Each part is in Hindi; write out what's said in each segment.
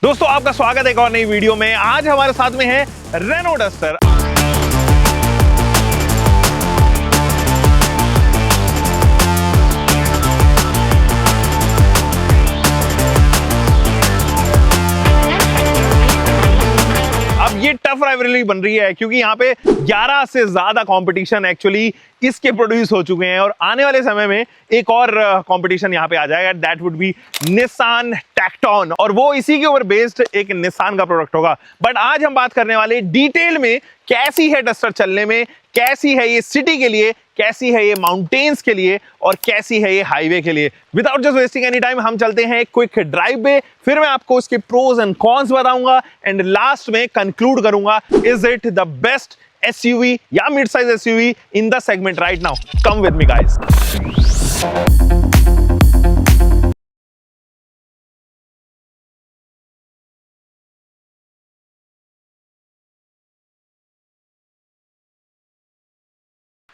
दोस्तों आपका स्वागत है एक और नई वीडियो में। आज हमारे साथ में है रेनो डस्टर। अब ये टफ राइवलरी बन रही है क्योंकि यहाँ पे 11 से ज्यादा कंपटीशन एक्चुअली इसके प्रोड्यूस हो चुके हैं और आने वाले समय में एक और कंपटीशन यहाँ पे आ जाएगा, दैट वुड बी निसान टैक्टॉन, और वो इसी के ऊपर बेस्ड एक निसान का प्रोडक्ट होगा। बट आज हम बात करने वाले डिटेल में कैसी है डस्टर चलने में, कैसी है ये सिटी के लिए, कैसी है ये माउंटेन्स के लिए और कैसी है ये हाईवे के लिए। Without just wasting any time हम चलते हैं क्विक ड्राइव पे, फिर मैं आपको इसके प्रोज एंड कॉन्स बताऊंगा एंड लास्ट में कंक्लूड करूंगा is it the best SUV या mid size SUV in the segment right now. Come with me guys.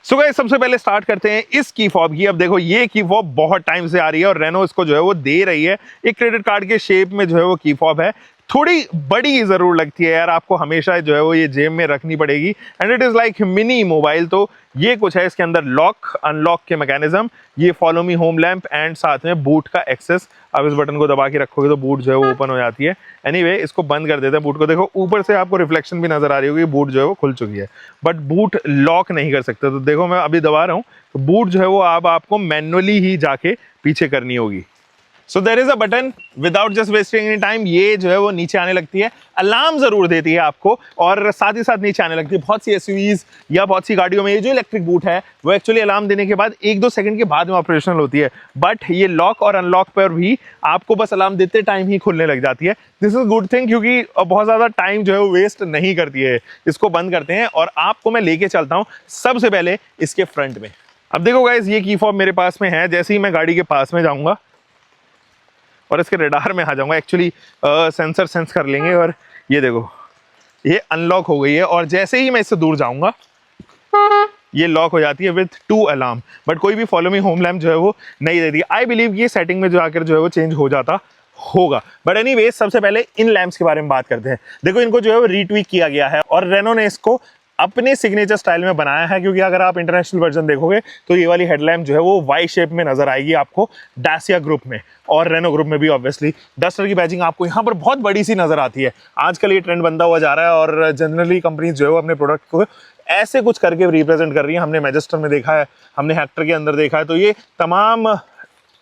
So guys सबसे पहले स्टार्ट करते हैं इस की फॉब की। अब देखो ये की फॉब बहुत टाइम से आ रही है और रेनो इसको जो है वो दे रही है। एक क्रेडिट कार्ड के शेप में जो है वो की फॉब है, थोड़ी बड़ी जरूर लगती है यार, आपको हमेशा जो है वो ये जेब में रखनी पड़ेगी and it is like mini mobile. तो ये कुछ है इसके अंदर, लॉक अनलॉक के मैकेनिज्म, ये follow me home lamp and साथ में बूट का एक्सेस। अब इस बटन को दबा के रखोगे तो बूट जो है वो ओपन हो जाती है। एनीवे इसको बंद कर देते हैं बूट को। देखो ऊपर से आपको रिफ्लेक्शन भी नजर आ रही होगी, बूट जो है वो खुल चुकी है बट बूट लॉक नहीं कर सकते। तो देखो मैं अभी दबा रहा हूँ तो बूट जो है वो अब आपको मैनुअली ही जाके पीछे करनी होगी। So there is a button, without just wasting any time ये जो है वो नीचे आने लगती है, अलार्म जरूर देती है आपको और साथ ही साथ नीचे आने लगती है। बहुत सी SUVs या बहुत सी गाड़ियों में ये जो इलेक्ट्रिक बूट है वो एक्चुअली अलार्म देने के बाद 1-2 सेकंड के बाद में ऑपरेशनल होती है, बट ये लॉक और अनलॉक पर भी आपको बस अलार्म देते टाइम ही खुलने लग जाती है। दिस इज गुड थिंग क्योंकि बहुत ज्यादा टाइम जो है वो वेस्ट नहीं करती है। इसको बंद करते हैं और आपको मैं लेके चलता हूँ सबसे पहले इसके फ्रंट में। अब देखो गाइस ये की फॉब मेरे पास में है, जैसे ही मैं गाड़ी के पास में जाऊंगा और इसके रडार में आ जाऊंगा, एक्चुअली सेंसर सेंस कर लेंगे और ये देखो ये अनलॉक हो गई है और जैसे ही मैं इससे दूर जाऊंगा ये लॉक हो जाती है विथ 2 अलार्म। बट कोई भी फॉलो मी होम लैम्प जो है वो नहीं देती। आई बिलीव ये सेटिंग में जो आकर जो है वो चेंज हो जाता होगा। बट एनीवेज सबसे पहले इन लैंप्स के बारे में बात करते हैं। देखो इनको जो है वो रीट्वीक किया गया है और रेनो ने इसको अपने सिग्नेचर स्टाइल में बनाया है, क्योंकि अगर आप इंटरनेशनल वर्जन देखोगे तो ये वाली हेडलैम्प जो है वो वाई शेप में नजर आएगी आपको डासिया ग्रुप में और रेनो ग्रुप में भी। ऑब्वियसली डस्टर की बैजिंग आपको यहाँ पर बहुत बड़ी सी नजर आती है। आजकल ये ट्रेंड बनता हुआ जा रहा है और जनरली कंपनीज जो है वो अपने प्रोडक्ट को ऐसे कुछ करके रिप्रेजेंट कर रही है। हमने मैजेस्टर में देखा है, हमने हेक्टर के अंदर देखा है, तो ये तमाम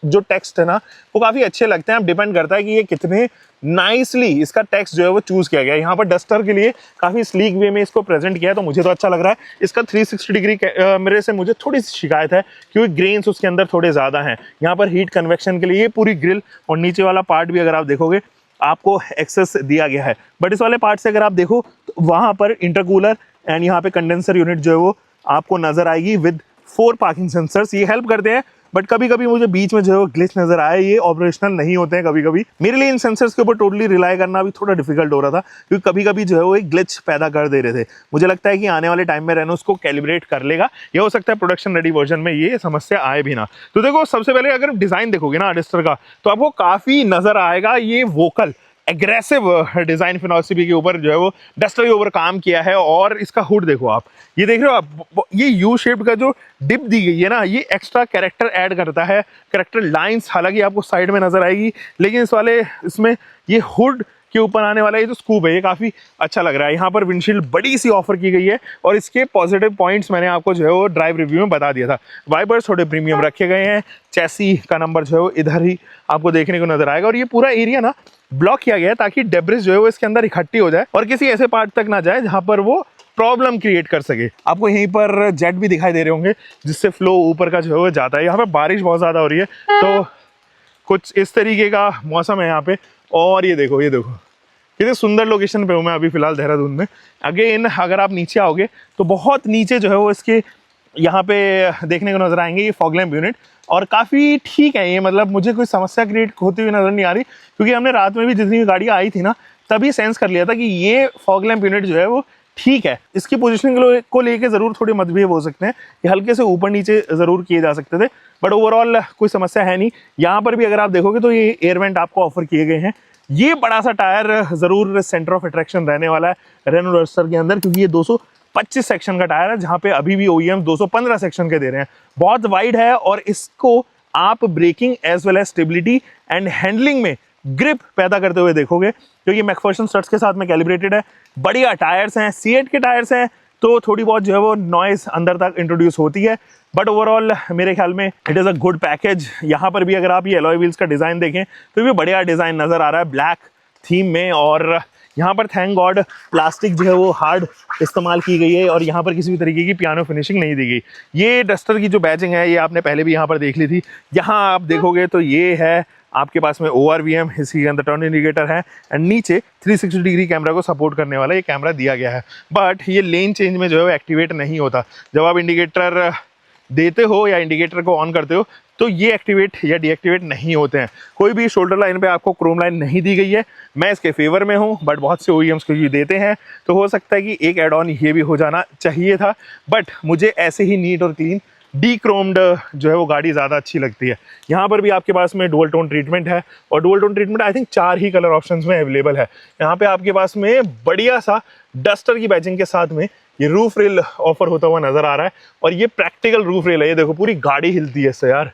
जो टेक्स्ट है ना वो काफी अच्छे लगते हैं। अब डिपेंड करता है कि ये कितने नाइसली इसका टेक्स्ट जो है वो चूज किया गया है। यहाँ पर डस्टर के लिए काफी स्लीक वे में इसको प्रेजेंट किया है, तो मुझे तो अच्छा लग रहा है। इसका 360 डिग्री मिरर से मुझे थोड़ी सी शिकायत है क्योंकि ग्रेन्स उसके अंदर थोड़े ज्यादा हैं। यहाँ पर हीट कन्वेक्शन के लिए ये पूरी ग्रिल और नीचे वाला पार्ट भी अगर आप देखोगे आपको एक्सेस दिया गया है। बट इस वाले पार्ट से अगर आप देखो तो वहां पर इंटरकूलर एंड यहाँ पे कंडेंसर यूनिट जो है वो आपको नजर आएगी विद 4 पार्किंग सेंसर्स। ये हेल्प करते हैं, बट कभी कभी मुझे बीच में जो है ग्लिच नजर आया, ये ऑपरेशनल नहीं होते हैं कभी कभी। मेरे लिए इन सेंसर्स के ऊपर टोटली रिलाई करना भी थोड़ा डिफिकल्ट हो रहा था क्योंकि कभी कभी जो है वो एक ग्लिच पैदा कर दे रहे थे। मुझे लगता है कि आने वाले टाइम में रेनो उसको कैलिब्रेट कर लेगा, या हो सकता है प्रोडक्शन रेडी वर्जन में ये समस्या आए भी ना। तो देखो सबसे पहले अगर डिजाइन देखोगे ना डस्टर का तो आपको काफी नजर आएगा ये वोकल एग्रेसिव डिजाइन फिलॉसफी के ऊपर जो है वो डस्टर के ऊपर काम किया है। और इसका हुड देखो आप, ये देख रहे हो आप, ये यू शेप का जो डिप दी गई है ना ये एक्स्ट्रा कैरेक्टर ऐड करता है। कैरेक्टर लाइंस हालांकि आपको साइड में नजर आएगी, लेकिन इस वाले इसमें ये हुड के ऊपर आने वाला ये जो स्कूप है ये काफी अच्छा लग रहा है। यहाँ पर विंडशील्ड बड़ी सी ऑफर की गई है और इसके पॉजिटिव पॉइंट्स मैंने आपको जो है वो ड्राइव रिव्यू में बता दिया था। वाइपर्स थोड़े प्रीमियम रखे गए हैं, चैसी का नंबर जो है वो इधर ही आपको देखने को नजर आएगा और ये पूरा एरिया ना ब्लॉक किया गया है ताकि डेब्रिस जो है वो इसके अंदर इकट्ठी हो जाए और किसी ऐसे पार्ट तक ना जाए जहां पर वो प्रॉब्लम क्रिएट कर सके। आपको यहीं पर जेट भी दिखाई दे रहे होंगे जिससे फ्लो ऊपर का जो है वो जाता है। यहाँ पे बारिश बहुत ज्यादा हो रही है तो कुछ इस तरीके का मौसम है यहाँ पे। और ये देखो कितने सुंदर लोकेशन पे हूँ मैं अभी फिलहाल देहरादून में। अगेन अगर आप नीचे आओगे तो बहुत नीचे जो है वो इसके यहाँ पे देखने को नजर आएंगे ये फॉग लैंप यूनिट और काफ़ी ठीक है ये, मतलब मुझे कोई समस्या क्रिएट होती हुई नजर नहीं आ रही क्योंकि हमने रात में भी जितनी भी गाड़ियाँ आई थी ना तभी सेंस कर लिया था कि ये फॉग लैंप यूनिट जो है वो ठीक है। इसकी पोजिशनिंग को लेके ज़रूर थोड़े मतभेद हो सकते हैं, ये हल्के से ऊपर नीचे ज़रूर किए जा सकते थे, बट ओवरऑल कोई समस्या है नहीं। यहाँ पर भी अगर आप देखोगे तो ये एयर वेंट आपको ऑफर किए गए हैं ये बड़ा सा टायर जरूर सेंटर ऑफ अट्रैक्शन रहने वाला है रेनो डस्टर के अंदर, क्योंकि ये 225 सेक्शन का टायर है, जहां पे अभी भी ओईएम 215 सेक्शन के दे रहे हैं। बहुत वाइड है और इसको आप braking as well as stability and handling में ग्रिप पैदा करते हुए देखोगे, क्योंकि मैकफर्सन स्टड्स के साथ में कैलिब्रेटेड है। बढ़िया टायर्स हैं, सीएट के टायर्स हैं, तो थोड़ी बहुत जो है वो नॉइज अंदर तक इंट्रोड्यूस होती है, बट ओवरऑल मेरे ख्याल में it is a good package. यहाँ पर भी अगर आप ये एलॉय व्हील्स का डिज़ाइन देखें तो भी बढ़िया डिज़ाइन नज़र आ रहा है ब्लैक थीम में, और यहाँ पर थैंक गॉड प्लास्टिक जो है वो हार्ड इस्तेमाल की गई है और यहाँ पर किसी भी तरीके की पियानो फिनिशिंग नहीं दी गई। ये डस्टर की जो बैजिंग है ये आपने पहले भी यहाँ पर देख ली थी। यहाँ आप देखोगे तो ये है आपके पास में ORVM, इसके अंदर टर्न इंडिकेटर है एंड नीचे 360 डिग्री कैमरा को सपोर्ट करने वाला ये कैमरा दिया गया है। बट ये लेन चेंज में जो है वो एक्टिवेट नहीं होता। जब आप इंडिकेटर देते हो या इंडिकेटर को ऑन करते हो तो ये एक्टिवेट या डीएक्टिवेट नहीं होते हैं। कोई भी शोल्डर लाइन पे आपको क्रोम लाइन नहीं दी गई है, मैं इसके फेवर में हूँ, बट बहुत से OEMs को ये देते हैं, तो हो सकता है कि एक एड ऑन ये भी हो जाना चाहिए था। बट मुझे ऐसे ही नीट और क्लीन डी क्रोम्ड जो है वो गाड़ी ज़्यादा अच्छी लगती है। यहाँ पर भी आपके पास में डुअल टोन ट्रीटमेंट है और dual tone treatment I think 4 he colour options में अवेलेबल है। यहाँ पे आपके पास में बढ़िया सा डस्टर की बैजिंग के साथ में ये रूफ रेल ऑफर होता हुआ नजर आ रहा है, और ये प्रैक्टिकल रूफ रेल है। ये देखो पूरी गाड़ी हिलती है इससे यार,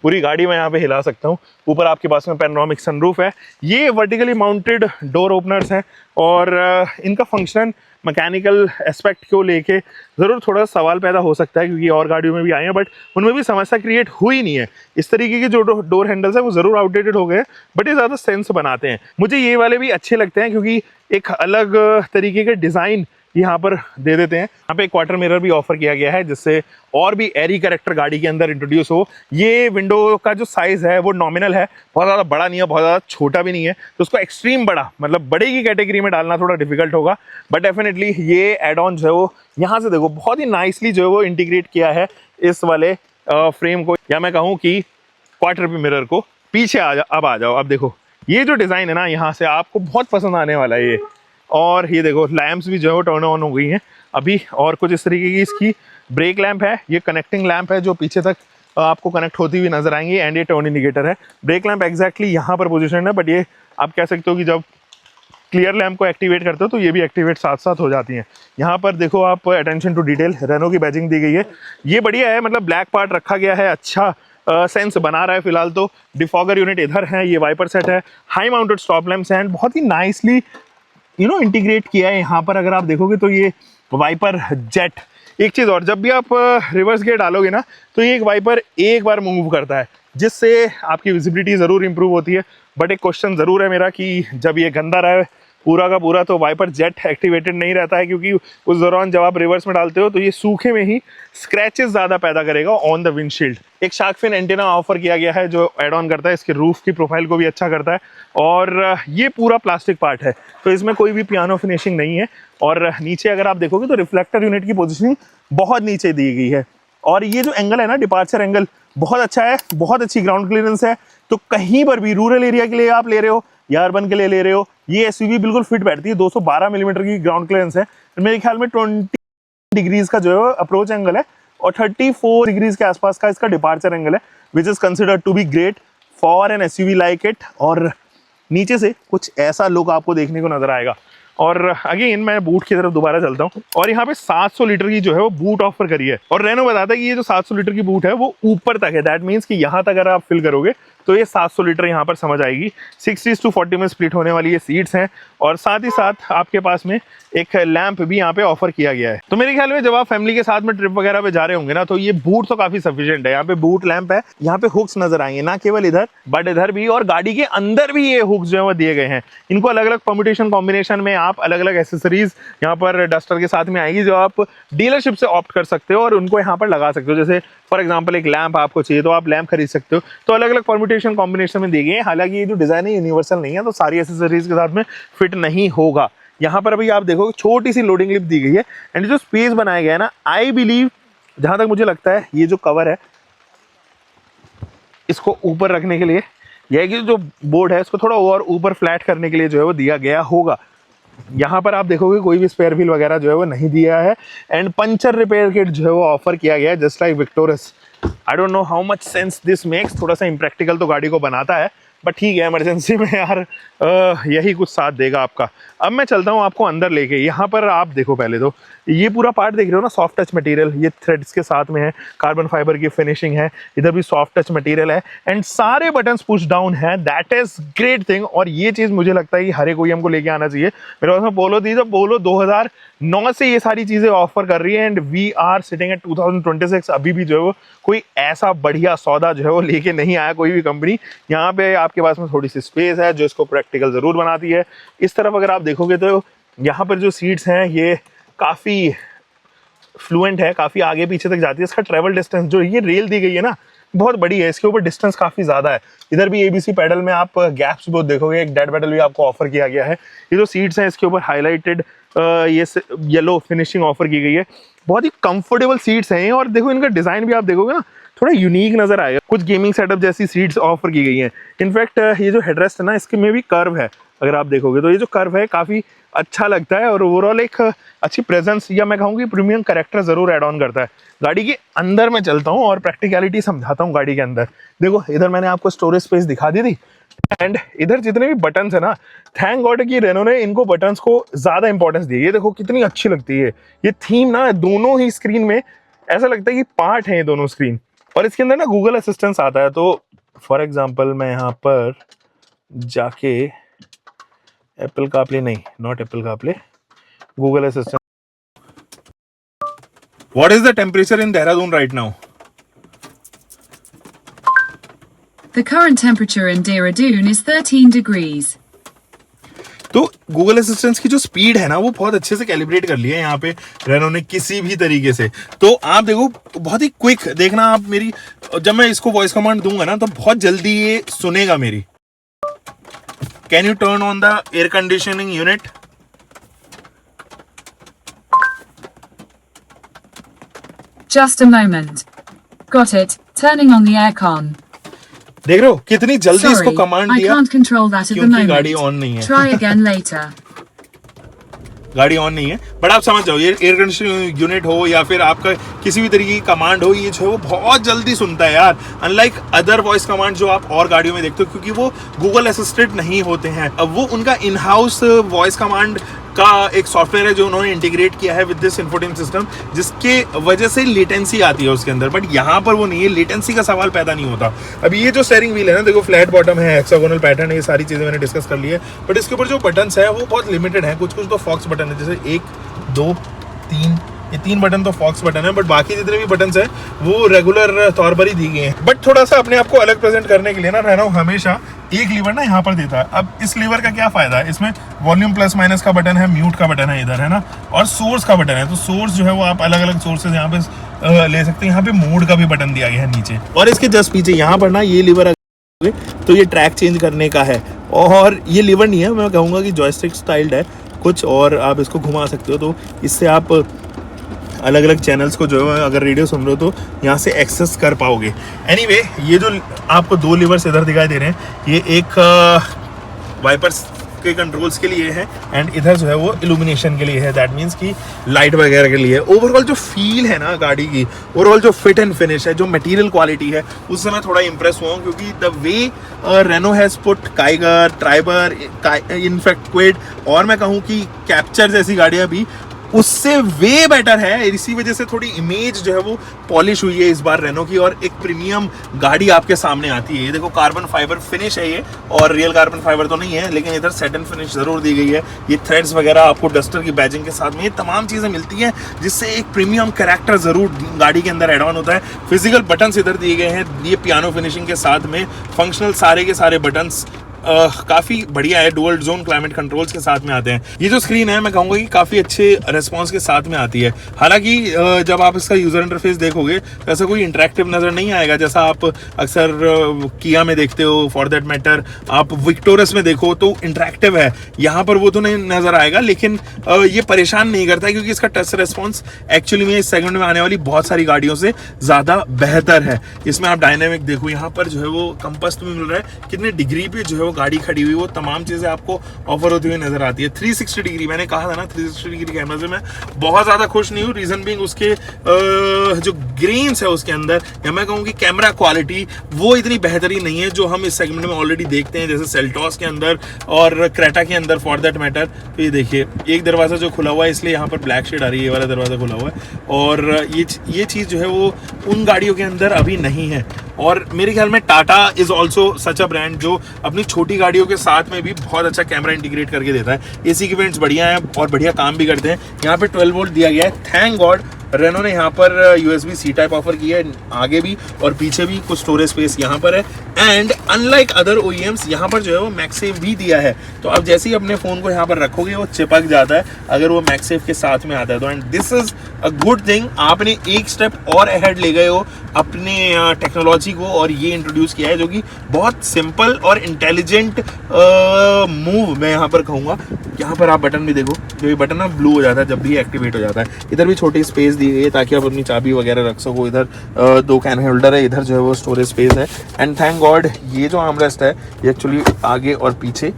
पूरी गाड़ी मैं यहाँ पे हिला सकता हूँ। ऊपर आपके पास में पैनोरामिक सनरूफ है, ये वर्टिकली माउंटेड डोर ओपनर्स हैं और इनका फंक्शन मैकेनिकल एस्पेक्ट को लेके ज़रूर थोड़ा सवाल पैदा हो सकता है, क्योंकि और गाड़ियों में भी आए हैं बट उनमें भी समस्या क्रिएट हुई नहीं है। इस तरीके के जो डोर हैंडल्स हैं वो ज़रूर आउटडेटेड हो गए हैं, बट ये ज़्यादा सेंस बनाते हैं। मुझे ये वाले भी अच्छे लगते हैं क्योंकि एक अलग तरीके के डिज़ाइन यहाँ पर दे देते हैं। यहाँ पे एक क्वार्टर मिरर भी ऑफर किया गया है जिससे और भी एरी कैरेक्टर गाड़ी के अंदर इंट्रोड्यूस हो। ये विंडो का जो साइज है वो नॉमिनल है, बहुत ज़्यादा बड़ा नहीं है, बहुत ज़्यादा छोटा भी नहीं है, तो उसको एक्सट्रीम बड़ा मतलब बड़े की कैटेगरी में डालना थोड़ा डिफिकल्ट होगा। बट डेफिनेटली ये एड ऑन जो है वो यहाँ से देखो बहुत ही नाइसली जो है वो इंटीग्रेट किया है इस वाले फ्रेम को, या मैं कहूँ कि क्वार्टर मिरर को। पीछे अब आ जाओ, अब देखो ये जो डिज़ाइन है ना यहाँ से आपको बहुत पसंद आने वाला है ये। और ये देखो लैंप्स भी जो है वो टर्न ऑन हो गई हैं अभी, और कुछ इस तरीके की इसकी ब्रेक लैंप है, ये कनेक्टिंग लैंप है जो पीछे तक आपको कनेक्ट होती हुई नजर आएंगी, एंड ये टर्न इंडिकेटर है। ब्रेक लैंप एग्जैक्टली यहाँ पर पोजीशन है, बट ये आप कह सकते हो कि जब क्लियर लैंप को एक्टिवेट करते हो तो ये भी एक्टिवेट साथ साथ हो जाती हैं। यहाँ पर देखो आप अटेंशन टू डिटेल, रेनो की बैजिंग दी गई है, ये बढ़िया है, मतलब ब्लैक पार्ट रखा गया है, अच्छा सेंस बना रहा है। फिलहाल तो डिफॉगर यूनिट इधर है, ये वाइपर सेट है, हाई माउंटेड स्टॉप लैंप्स हैं, बहुत ही नाइसली इंटीग्रेट किया है यहाँ पर। अगर आप देखोगे तो ये वाइपर जेट, एक चीज़ और, जब भी आप रिवर्स गियर डालोगे ना तो ये एक वाइपर एक बार मूव करता है जिससे आपकी विजिबिलिटी ज़रूर इंप्रूव होती है। बट एक क्वेश्चन ज़रूर है मेरा कि जब ये गंदा रहा पूरा का पूरा तो वाइपर जेट एक्टिवेटेड नहीं रहता है, क्योंकि उस दौरान जब आप रिवर्स में डालते हो तो ये सूखे में ही स्क्रैचेस ज़्यादा पैदा करेगा ऑन द विंडशील्ड। एक शार्क फिन एंटेना ऑफर किया गया है जो एड ऑन करता है, इसके रूफ की प्रोफाइल को भी अच्छा करता है, और ये पूरा प्लास्टिक पार्ट है तो इसमें कोई भी पियानो फिनिशिंग नहीं है। और नीचे अगर आप देखोगे तो रिफ्लेक्टर यूनिट की पोजिशनिंग बहुत नीचे दी गई है, और ये जो एंगल है ना डिपार्चर एंगल बहुत अच्छा है, बहुत अच्छी ग्राउंड क्लियरेंस है। तो कहीं पर भी रूरल एरिया के लिए आप ले रहे हो या अर्बन के लिए ले रहे हो, ये एसयूवी बिल्कुल फिट बैठती है। 212 मिलीमीटर की ग्राउंड क्लियरेंस है, मेरे ख्याल में 20 डिग्रीज का जो है अप्रोच एंगल है और 34 डिग्रीज के आसपास का इसका डिपार्चर एंगल है, which is considered to be great for an SUV like it. और नीचे से कुछ ऐसा लुक आपको देखने को नजर आएगा। और अगेन मैं बूट की तरफ दोबारा चलता हूँ, और यहाँ पे 700 लीटर की जो है वो बूट ऑफर करी है, और रेनो बताता है कि ये जो 700 लीटर की बूट है वो ऊपर तक है। दैट मीन्स कि यहाँ तक अगर आप फिल करोगे तो ये 700 लीटर यहाँ पर समझ आएगी। 60:40 में स्प्लिट होने वाली ये सीट्स हैं, और साथ ही साथ आपके पास में एक लैंप भी यहाँ पे ऑफर किया गया है। तो मेरे ख्याल में जब आप फैमिली के साथ में ट्रिप वगैरह पे जा रहे होंगे ना तो ये बूट तो काफी सफिशिएंट है। यहाँ पे बूट लैंप है, यहाँ पे हुक्स नजर आएंगे, ना केवल इधर बट इधर भी, और गाड़ी के अंदर भी ये हुक्स जो है वो दिए गए हैं। इनको अलग अलग परम्यूटेशन कॉम्बिनेशन में आप अलग अलग एसेसरीज यहाँ पर डस्टर के साथ में आएगी जो आप डीलरशिप से ऑप्ट कर सकते हो और उनको यहाँ पर लगा सकते हो। जैसे फॉर एग्जाम्पल एक लैंप आपको चाहिए तो आप लैंप खरीद सकते हो, तो अलग अलग परम्यूटेशन कॉम्बिनेशन में दी गई है। हालांकि ये जो डिजाइन है यूनिवर्सल नहीं है, तो सारी एसेसरीज के साथ में फिट नहीं होगा। यहाँ पर अभी आप देखो छोटी सी लोडिंग लिप दी गई है, एंड जो स्पेस बनाया गया है ना, आई बिलीव जहां तक मुझे लगता है ये जो कवर है इसको ऊपर रखने के लिए, यह कि जो बोर्ड है इसको थोड़ा और ऊपर फ्लैट करने के लिए जो है वो दिया गया होगा। यहाँ पर आप देखोगे कोई भी स्पेयर व्हील वगैरह जो है वो नहीं दिया है, एंड पंचर रिपेयर किट जो है वो ऑफर किया गया है just like Victoris. I don't know how much sense this makes, थोड़ा सा इम्प्रैक्टिकल तो गाड़ी को बनाता है, बट ठीक है, इमरजेंसी में यार यही कुछ साथ देगा आपका। अब मैं चलता हूँ आपको अंदर लेके। यहाँ पर आप देखो, पहले तो ये पूरा पार्ट देख रहे हो ना, सॉफ्ट टच मटेरियल, ये थ्रेड्स के साथ में है, कार्बन फाइबर की फिनिशिंग है, इधर भी सॉफ्ट टच मटेरियल है एंड सारे बटन्स पुश डाउन है। That is great thing. और ये चीज़ मुझे लगता है कि हर एक OEM को लेके आना चाहिए। मेरे पास में पोलो थी, जब पोलो 2009 से ये सारी चीज़ें ऑफर कर रही है and we are sitting at 2026। अभी भी जो है वो कोई ऐसा बढ़िया सौदा जो है वो लेके नहीं आया कोई भी कंपनी। यहाँ पे आपके पास में थोड़ी सी स्पेस है जो इसको प्रैक्टिकल ज़रूर बनाती है। इस तरफ अगर आप देखोगे तो यहाँ पर जो सीट्स हैं ये काफ़ी फ्लुएंट है, काफ़ी आगे पीछे तक जाती है। इसका ट्रेवल डिस्टेंस जो ये रेल दी गई है ना, बहुत बड़ी है, इसके ऊपर डिस्टेंस काफ़ी ज़्यादा है। इधर भी ABC पैडल में आप गैप्स बहुत देखोगे, एक डेड पैडल भी आपको ऑफर किया गया है। ये जो सीट्स हैं इसके ऊपर हाईलाइटेड ये येलो फिनिशिंग ऑफर की गई है। बहुत ही कंफर्टेबल सीट्स हैं और देखो इनका डिज़ाइन भी आप देखोगे ना, थोड़ा यूनिक नज़र आएगा। कुछ गेमिंग सेटअप जैसी सीट्स ऑफर की गई हैं। इनफैक्ट ये जो हेडरेस्ट है ना, इसके में भी कर्व है, अगर आप देखोगे तो ये जो कर्व है काफ़ी अच्छा लगता है और ओवरऑल एक अच्छी प्रेजेंस या मैं कहूँ कि प्रीमियम कैरेक्टर ज़रूर ऐड ऑन करता है। गाड़ी के अंदर मैं चलता हूँ और प्रैक्टिकलिटी समझाता हूँ गाड़ी के अंदर। देखो इधर मैंने आपको स्टोरेज स्पेस दिखा दी थी एंड इधर जितने भी बटन्स है ना, थैंक गॉड कि रेनो ने इनको बटन्स को ज़्यादा इंपॉर्टेंस दी है। ये देखो कितनी अच्छी लगती है ये थीम ना, दोनों ही स्क्रीन में ऐसा लगता है कि पार्ट है ये दोनों स्क्रीन। और इसके अंदर ना गूगल असिस्टेंस आता है। तो फॉर एग्जाम्पल मैं यहाँ पर जाके एप्पल कारप्ले नहीं, not Apple CarPlay, Google assistant. What is the temperature in Dehradun right now? The current temperature in Dehradun is 13 degrees. तो गूगल असिस्टेंट की जो स्पीड है ना वो बहुत अच्छे से कैलिब्रेट कर लिया है यहाँ पे रेनो ने किसी भी तरीके से। तो आप देखो बहुत ही क्विक, देखना आप मेरी, जब मैं इसको वॉइस कमांड दूंगा ना तो बहुत जल्दी ये सुनेगा मेरी। Can U turn on the air conditioning unit? Just a moment. Got it. Turning on the aircon. देख रहे हो कितनी जल्दी Sorry, इसको कमांड I दिया, can't control that at the क्योंकि moment. गाड़ी ऑन नहीं है। Try again later. गाड़ी ऑन नहीं है, बट आप समझ जाओ ये एयर कंडीशनिंग यूनिट हो या फिर आपका किसी भी तरीके की कमांड हो, ये जो है वो बहुत जल्दी सुनता है यार। अनलाइक अदर वॉइस कमांड जो आप और गाड़ियों में देखते हो, क्योंकि वो गूगल असिस्टेंट नहीं होते हैं। अब वो उनका इन हाउस वॉइस कमांड का एक सॉफ्टवेयर है जो उन्होंने इंटीग्रेट किया है विद दिस इन्फोटेनमेंट सिस्टम, जिसके वजह से लेटेंसी आती है उसके अंदर। बट यहाँ पर वो नहीं है, लेटेंसी का सवाल पैदा नहीं होता। अब ये जो स्टीयरिंग व्हील है ना, देखो फ्लैट बॉटम है, हेक्सागोनल पैटर्न है, ये सारी चीज़ें मैंने डिस्कस कर ली है। बट इसके ऊपर जो बटन्स है वो बहुत लिमिटेड है। कुछ कुछ तो फॉक्स बटन है, जैसे 1 2 3, ये 3 बटन तो फॉक्स बटन है, बट बाकी जितने भी बटन्स हैं वो रेगुलर तौर पर ही दी गए हैं। बट थोड़ा सा अपने आप को अलग प्रेजेंट करने के लिए ना रेनो हमेशा एक लीवर ना यहाँ पर देता है। अब इस लीवर का क्या फायदा है, इसमें वॉल्यूम प्लस माइनस का बटन है, म्यूट का बटन है इधर है ना, और सोर्स का बटन है। तो सोर्स जो है वो आप अलग अलग सोर्सेज यहाँ पे ले सकते हैं। यहाँ पे मोड का भी बटन दिया गया है नीचे, और इसके जस्ट पीछे यहाँ पर ना ये लीवर तो ये ट्रैक चेंज करने का है। और ये लीवर नहीं है, मैं कहूँगा कि जॉयस्टिक स्टाइल्ड है कुछ, और आप इसको घुमा सकते हो। तो इससे आप अलग अलग चैनल्स को जो है अगर रेडियो सुन रहे हो तो यहाँ से एक्सेस कर पाओगे। एनीवे, ये जो आपको 2 लीवर्स इधर दिखाई दे रहे हैं, ये एक वाइपर्स के कंट्रोल्स के लिए है एंड इधर जो है वो इल्यूमिनेशन के लिए है। दैट मीन्स कि लाइट वगैरह के लिए। ओवरऑल जो फील है ना गाड़ी की, ओवरऑल जो फिट एंड फिनिश है, जो मटेरियल क्वालिटी है, उससे मैं थोड़ा इंप्रेस हुआ हूँ। क्योंकि the way Renault has put Kiger, Triber, in fact Kwid, और मैं कहूँ कि कैप्चर जैसी गाड़ियाँ भी उससे वे बेटर है। इसी वजह से थोड़ी इमेज जो है वो पॉलिश हुई है इस बार रेनो की, और एक प्रीमियम गाड़ी आपके सामने आती है। ये देखो कार्बन फाइबर फिनिश है ये, और रियल कार्बन फाइबर तो नहीं है, लेकिन इधर सेटन फिनिश जरूर दी गई है। ये थ्रेड्स वगैरह आपको डस्टर की बैजिंग के साथ में ये तमाम चीज़ें मिलती हैं, जिससे एक प्रीमियम कैरेक्टर जरूर गाड़ी के अंदर एड ऑन होता है। फिजिकल बटन्स इधर दिए गए हैं, ये पियानो फिनिशिंग के साथ में फंक्शनल सारे के सारे बटन्स काफ़ी बढ़िया है। डुअल जोन क्लाइमेट कंट्रोल्स के साथ में आते हैं। ये जो स्क्रीन है मैं कहूँगा कि काफ़ी अच्छे रिस्पॉन्स के साथ में आती है। हालांकि जब आप इसका यूज़र इंटरफेस देखोगे तो ऐसा कोई इंटरेक्टिव नज़र नहीं आएगा जैसा आप अक्सर किया में देखते हो। फॉर दैट मैटर आप विक्टोरस में देखो तो इंटरेक्टिव है, यहाँ पर वो तो नहीं नज़र आएगा, लेकिन ये परेशान नहीं करता है क्योंकि इसका टच रिस्पॉन्स एक्चुअली में इस सेगमेंट में आने वाली बहुत सारी गाड़ियों से ज़्यादा बेहतर है। इसमें आप डायनेमिक देखो, यहाँ पर जो है वो कंपास तुम्हें मिल रहा है, कितने डिग्री पे जो है वो गाड़ी खड़ी हुई, वो तमाम चीजें आपको ऑफर होती हुई नजर आती है। 360 डिग्री, मैंने कहा था ना 360 डिग्री कैमरा से मैं बहुत ज्यादा खुश नहीं हूँ। रीजन बीइंग उसके जो ग्रेन्स है उसके अंदर, या मैं कहूँ कि कैमरा क्वालिटी वो इतनी बेहतरीन नहीं है जो हम इस सेगमेंट में ऑलरेडी देखते हैं, जैसे सेल्टॉस के अंदर और क्रेटा के अंदर फॉर दैट मैटर। तो ये देखिए एक दरवाजा जो खुला हुआ है, इसलिए यहाँ पर ब्लैक शेड आ रही है, ये वाला दरवाजा खुला हुआ है, और ये चीज़ जो है वो उन गाड़ियों के अंदर अभी नहीं है। और मेरे ख्याल में Tata is also such a brand जो अपनी छोटी गाड़ियों के साथ में भी बहुत अच्छा कैमरा इंटीग्रेट करके देता है। एसी की वेंट्स बढ़िया हैं और बढ़िया काम भी करते हैं। यहाँ पे 12 वोल्ट दिया गया है। थैंक गॉड रेनो ने यहाँ पर USB C टाइप ऑफर किया है, आगे भी और पीछे भी कुछ स्टोरेज स्पेस यहाँ पर है। एंड अनलाइक अदर OEMs यहाँ पर जो है वो मैगसेफ भी दिया है, तो अब जैसे ही अपने फोन को यहाँ पर रखोगे वो चिपक जाता है अगर वो मैगसेफ के साथ में आता है तो। And this is a good thing, आपने एक स्टेप और अहेड ले गए हो अपने टेक्नोलॉजी को और ये इंट्रोड्यूस किया है, जो कि बहुत सिंपल और इंटेलिजेंट मूव मैं यहाँ पर कहूँगा। यहाँ पर आप बटन भी देखो, जो ये बटन ना ब्लू हो जाता है जब भी एक्टिवेट हो जाता है। इधर भी छोटी स्पेस दी गई है ताकि आप अपनी चाबी वगैरह रख सको। इधर 2 कैन होल्डर है, इधर जो है वो स्टोरेज स्पेस है। एंड थैंक गॉड ये जो आर्मरेस्ट है ये एक्चुअली आगे और पीछे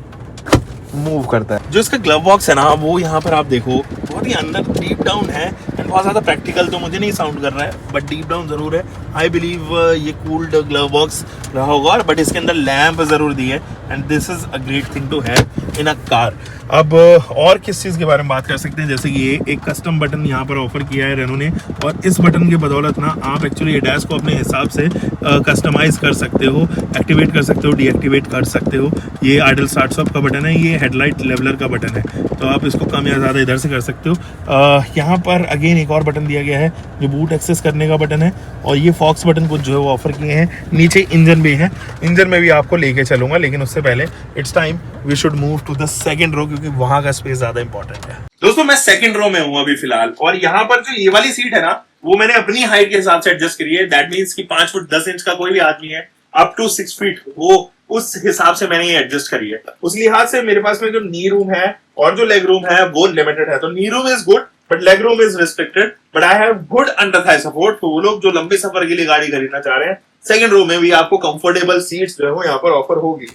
मूव करता है। जो इसका ग्लव बॉक्स है ना वो यहाँ पर आप देखो बहुत ही अंदर डीप डाउन है, एंड बहुत ज़्यादा प्रैक्टिकल तो मुझे नहीं साउंड कर रहा है, बट डीप डाउन ज़रूर है। आई बिलीव ये कूल्ड ग्लव बॉक्स रहा होगा, बट इसके अंदर लैम्प ज़रूर दी है, and this is a great thing to have in a car. अब और किस चीज़ के बारे में बात कर सकते हैं, जैसे कि ये एक कस्टम बटन यहाँ पर ऑफर किया है रेनो ने, और इस बटन के बदौलत ना आप एक्चुअली एडास को अपने हिसाब से कस्टमाइज़ कर सकते हो, एक्टिवेट कर सकते हो, डीएक्टिवेट कर सकते हो। ये आइडल स्टार्ट स्टॉप का बटन है, ये हेडलाइट लेवलर का बटन है, तो आप इसको कम या ज़्यादा इधर से कर सकते हो। यहाँ पर अगेन एक और बटन दिया गया है जो बूट एक्सेस करने का बटन है, और ये फॉक्स बटन कुछ जो है वो ऑफर किए हैं। नीचे इंजन भी है, इंजन में भी आपको लेके चलूंगा, लेकिन उससे पहले it's time we should move to the second row, क्योंकि वहां का स्पेस ज्यादा इंपॉर्टेंट है। दोस्तों मैं सेकंड रो में हूं अभी फिलहाल, और यहाँ पर जो ये वाली सीट है ना वो मैंने अपनी हाइट के हिसाब से एडजस्ट करी है। दैट मीन्स कि 5 फुट 10 इंच का कोई भी आदमी है अप टू 6 फीट, वो उस हिसाब से मैंने ये एडजस्ट करी है। उस लिहाज से मेरे पास में जो नी रूम है और जो लेग रूम है वो लिमिटेड है, तो नी room is good but leg room is restricted, but I have good under Thai support. तो वो लोग जो लंबे सफर के लिए गाड़ी खरीदना चाह रहे हैं, सेकंड रो में भी आपको कंफर्टेबल सीट्स जो है वो यहाँ पर ऑफर होगी।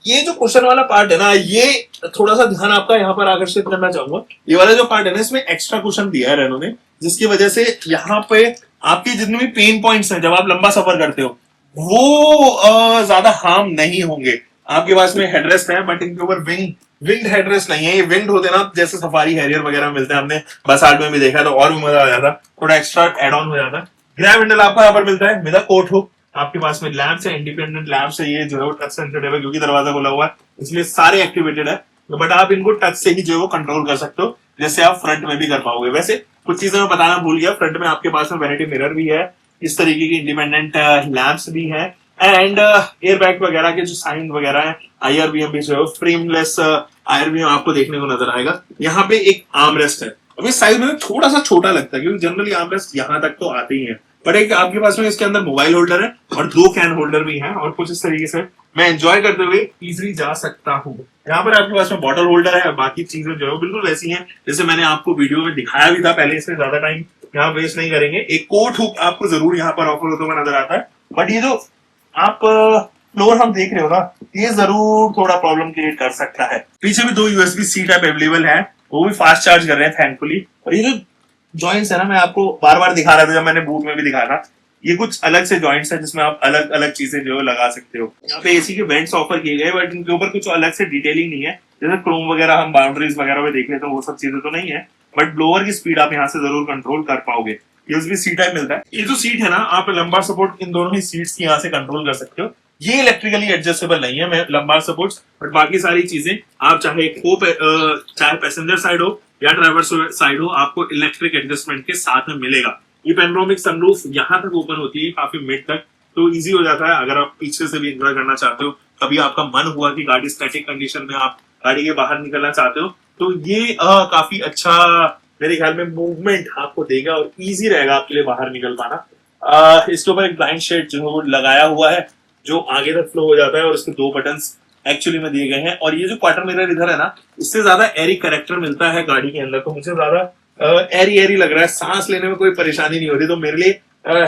ये जो कुशन वाला पार्ट है ना, ये थोड़ा सा ध्यान आपका यहाँ पर आकर्षित करना चाहूंगा। ये वाला जो पार्ट है ना, इसमें एक्स्ट्रा कुशन दिया है रेनो ने, जिसकी वजह से यहाँ पे आपके जितने भी पेन पॉइंट्स हैं जब आप लंबा सफर करते हो वो ज्यादा हार्म नहीं होंगे। आपके पास में हेडरेस्ट है, बट इनके ऊपर विंग्ड हेडरेस्ट नहीं है। ये विंग्ड होते ना जैसे सफारी हैरियर वगैरह मिलते हैं, हमने बस आर्ट में भी देखा, तो और भी मजा आ जाता, थोड़ा एक्स्ट्रा एड ऑन हो जाता। ग्रैब हैंडल आपको यहाँ पर मिलता है विद कोट हुक। आपके पास में लैंप्स है, इंडिपेंडेंट लैंप्स है, ये जो है वो टच सेंसिटिव है क्योंकि दरवाजा खुला हुआ है, इसलिए सारे एक्टिवेटेड है, बट आप इनको टच से ही जो है वो कंट्रोल कर सकते हो, जैसे आप फ्रंट में भी कर पाओगे। वैसे कुछ चीजें मैं बताना भूल गया, फ्रंट में आपके पास में वैनिटी मिरर भी है, इस तरीके की इंडिपेंडेंट लैंप्स भी है, एंड एयर बैग वगैरह के जो साइन वगैरह है, IRBM भी जो है फ्रेमलेस IRBM आपको देखने को नजर आएगा। यहाँ पे एक आर्मरेस्ट है, अभी साइज में थोड़ा सा छोटा लगता है क्योंकि जनरली आर्मरेस्ट यहाँ तक तो आते ही है, बट एक आपके पास में इसके अंदर मोबाइल होल्डर है और 2 कैन होल्डर भी है, और कुछ इस तरीके से मैं एंजॉय करते हुए इजीली जा सकता हूँ। यहाँ पर आपके पास में बॉटल होल्डर है, बाकी चीजें जो है बिल्कुल वैसी हैं जैसे मैंने आपको वीडियो में दिखाया भी था पहले, इसमें ज्यादा टाइम यहाँ वेस्ट नहीं करेंगे। एक कोट हुक आपको जरूर यहाँ पर ऑफर होता हुआ नजर आता है, बट ये जो आप फ्लोर हम देख रहे हो ना, ये जरूर थोड़ा प्रॉब्लम क्रिएट कर सकता है। पीछे भी 2 USB-C टाइप अवेलेबल है, वो भी फास्ट चार्ज कर रहे हैं थैंकफुली। और ये जो जॉइंट्स है ना, मैं आपको बार बार दिखा रहा था जब मैंने बूट में भी दिखाया था, ये कुछ अलग से जॉइंट्स है जिसमें आप अलग अलग चीजें जो लगा सकते हो। यहाँ पे एसी के वेंट्स ऑफर किए गए, बट इनके ऊपर कुछ अलग से डिटेलिंग नहीं है, जैसे क्रोम वगैरह हम बाउंड्रीज वगैरह में देख लेते हैं, वो सब चीजें तो नहीं है, बट ब्लोअर की स्पीड आप यहाँ से जरूर कंट्रोल कर पाओगे। USB-C टाइप मिलता है। ये जो सीट है ना, आप लंबा सपोर्ट इन दोनों ही सीट्स की यहाँ से कंट्रोल कर सकते हो। ये इलेक्ट्रिकली एडजस्टेबल नहीं है, मैं लंबा सपोर्ट, बट बाकी सारी चीजें आप चाहे पैसेंजर साइड हो या ड्राइवर साइड हो, आपको इलेक्ट्रिक एडजस्टमेंट के साथ में मिलेगा। ये पेनोरामिक सनरूफ यहाँ तक ओपन होती है काफी मिड तक, तो इजी हो जाता है अगर आप पीछे से भी एंजॉय करना चाहते हो। कभी आपका मन हुआ कि गाड़ी स्टैटिक कंडीशन में आप गाड़ी के बाहर निकलना चाहते हो, तो ये काफी अच्छा मेरे ख्याल में मूवमेंट आपको देगा और इजी रहेगा आपके लिए बाहर निकल पाना। इसके ऊपर एक ब्लाइंड शेड जो है वो लगाया हुआ है जो आगे तक फ्लो हो जाता है, और इसके 2 बटन्स एक्चुअली में दिए गए हैं। और ये जो क्वार्टर मिरर इधर है ना, इससे ज्यादा एरी करेक्टर मिलता है गाड़ी के अंदर, तो मुझे ज्यादा एरी लग रहा है, सांस लेने में कोई परेशानी नहीं हो रही, तो मेरे लिए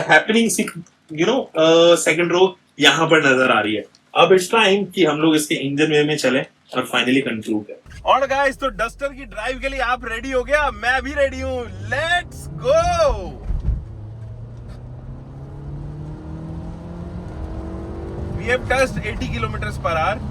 हैपनिंग सेकंड रो यहाँ पर नजर आ रही है। अब इट्स टाइम कि हम लोग इसके इंजन वे में चलें और फाइनली कंक्लूड करें। और गाइस, तो डस्टर की ड्राइव के लिए आप रेडी हो गया? मैं भी रेडी हूं। Let's go. We have touched 80 kilometre per hour,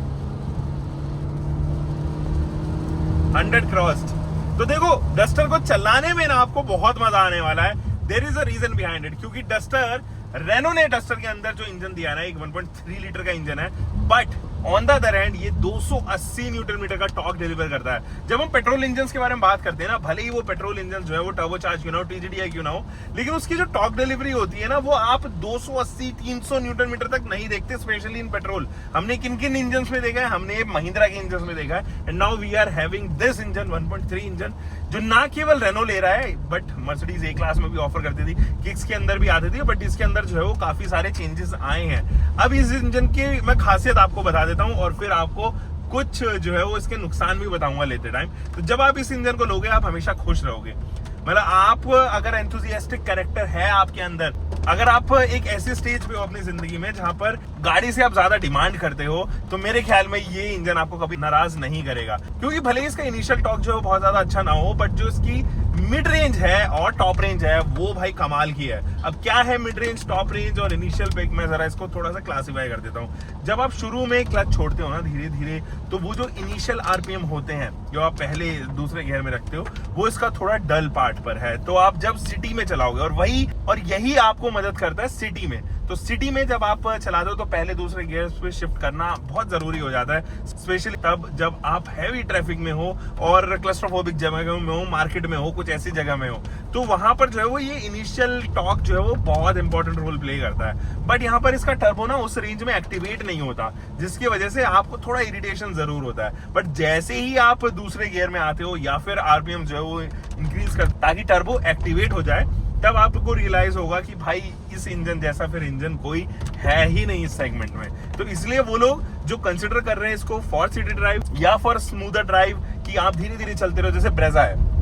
100 crossed. तो देखो, डस्टर को चलाने में ना आपको बहुत मजा आने वाला है। There is a reason behind it, क्योंकि डस्टर, रेनो ने डस्टर के अंदर जो इंजन दिया ना, एक 1.3 लीटर का इंजन है, but on the other hand ये 280 न्यूटन मीटर का टॉर्क डिलीवर करता है। जब हम पेट्रोल इंजन के बारे में बात करते हैं ना, भले ही वो पेट्रोल इंजन जो है वो टर्बोचार्ज क्यों ना हो, TGDI क्यों ना हो, लेकिन उसकी जो टॉर्क डिलीवरी होती है ना, वो आप 280-300 न्यूटन मीटर तक नहीं देखते, स्पेशली इन पेट्रोल। हमने किन किन इंजन में देखा है? हमने महिंद्रा के इंजन में देखा है, and now we are having this engine, 1.3 engine, जो ना केवल रेनो ले रहा है, बट मर्सिडीज ए क्लास में भी ऑफर करती थी, किक्स के अंदर भी आती थी, बट इसके अंदर जो है वो काफी सारे चेंजेस आए हैं। अब इस इंजन की मैं खासियत आपको बता देता हूं, और फिर आपको कुछ जो है वो इसके नुकसान भी बताऊंगा लेते टाइम। तो जब आप इस इंजन को लोगे, आप हमेशा खुश रहोगे। मतलब आप अगर एंथुसियास्टिक कैरेक्टर है आपके अंदर, अगर आप एक ऐसे स्टेज पे हो अपनी जिंदगी में जहां पर गाड़ी से आप ज्यादा डिमांड करते हो, तो मेरे ख्याल में ये इंजन आपको कभी नाराज नहीं करेगा। क्योंकि भले ही इसका इनिशियल टॉर्क जो है बहुत ज्यादा अच्छा ना हो, बट जो इसकी मिड रेंज है और टॉप रेंज है, वो भाई कमाल की है। अब क्या है मिड रेंज, टॉप रेंज और इनिशियल पे, मैं जरा इसको थोड़ा सा क्लासिफाई कर देता हूँ। जब आप शुरू में क्लच छोड़ते हो ना धीरे धीरे, तो वो जो इनिशियल आरपीएम होते हैं, जो आप पहले दूसरे गियर में रखते हो, वो इसका थोड़ा डल पार्ट पर है। तो आप जब सिटी में चलाओगे, और यही आपको मदद करता है सिटी में। तो सिटी में जब आप चलाते हो, तो पहले दूसरे गियर पे शिफ्ट करना बहुत जरूरी हो जाता है, स्पेशली तब जब आप हैवी ट्रैफिक में हो और क्लस्ट्रोफोबिक जगह में हो, मार्केट में हो, कुछ ऐसी जगह में हो, तो वहां पर जो है वो ये इनिशियल टॉर्क जो है वो बहुत इंपॉर्टेंट रोल प्ले करता है। बट यहाँ पर इसका टर्बो ना उस रेंज में एक्टिवेट नहीं होता, जिसकी वजह से आपको थोड़ा इरिटेशन जरूर होता है। बट जैसे ही आप दूसरे गियर में आते हो, या फिर आरपीएम जो है वो इंक्रीज कर, ताकि टर्बो एक्टिवेट हो जाए, तब आपको रियलाइज होगा कि भाई इस इंजन जैसा फिर इंजन कोई है ही नहीं इस सेगमेंट में। तो इसलिए वो लोग जो कंसिडर कर रहे हैं इसको फॉर सिटी ड्राइव या फॉर स्मूदर ड्राइव, कि आप धीरे धीरे चलते रहो, जैसे ब्रेजा है,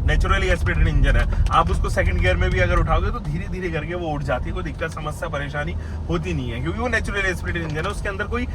नेचुरली एस्पिरेटेड इंजन है, आप उसको सेकंड गियर में भी अगर उठाओगे तो धीरे धीरे करके वो उठ जाती है, कोई दिक्कत समस्या परेशानी होती नहीं है, क्योंकि वो नेचुरली एस्पिरेटेड इंजन है, उसके अंदर कोई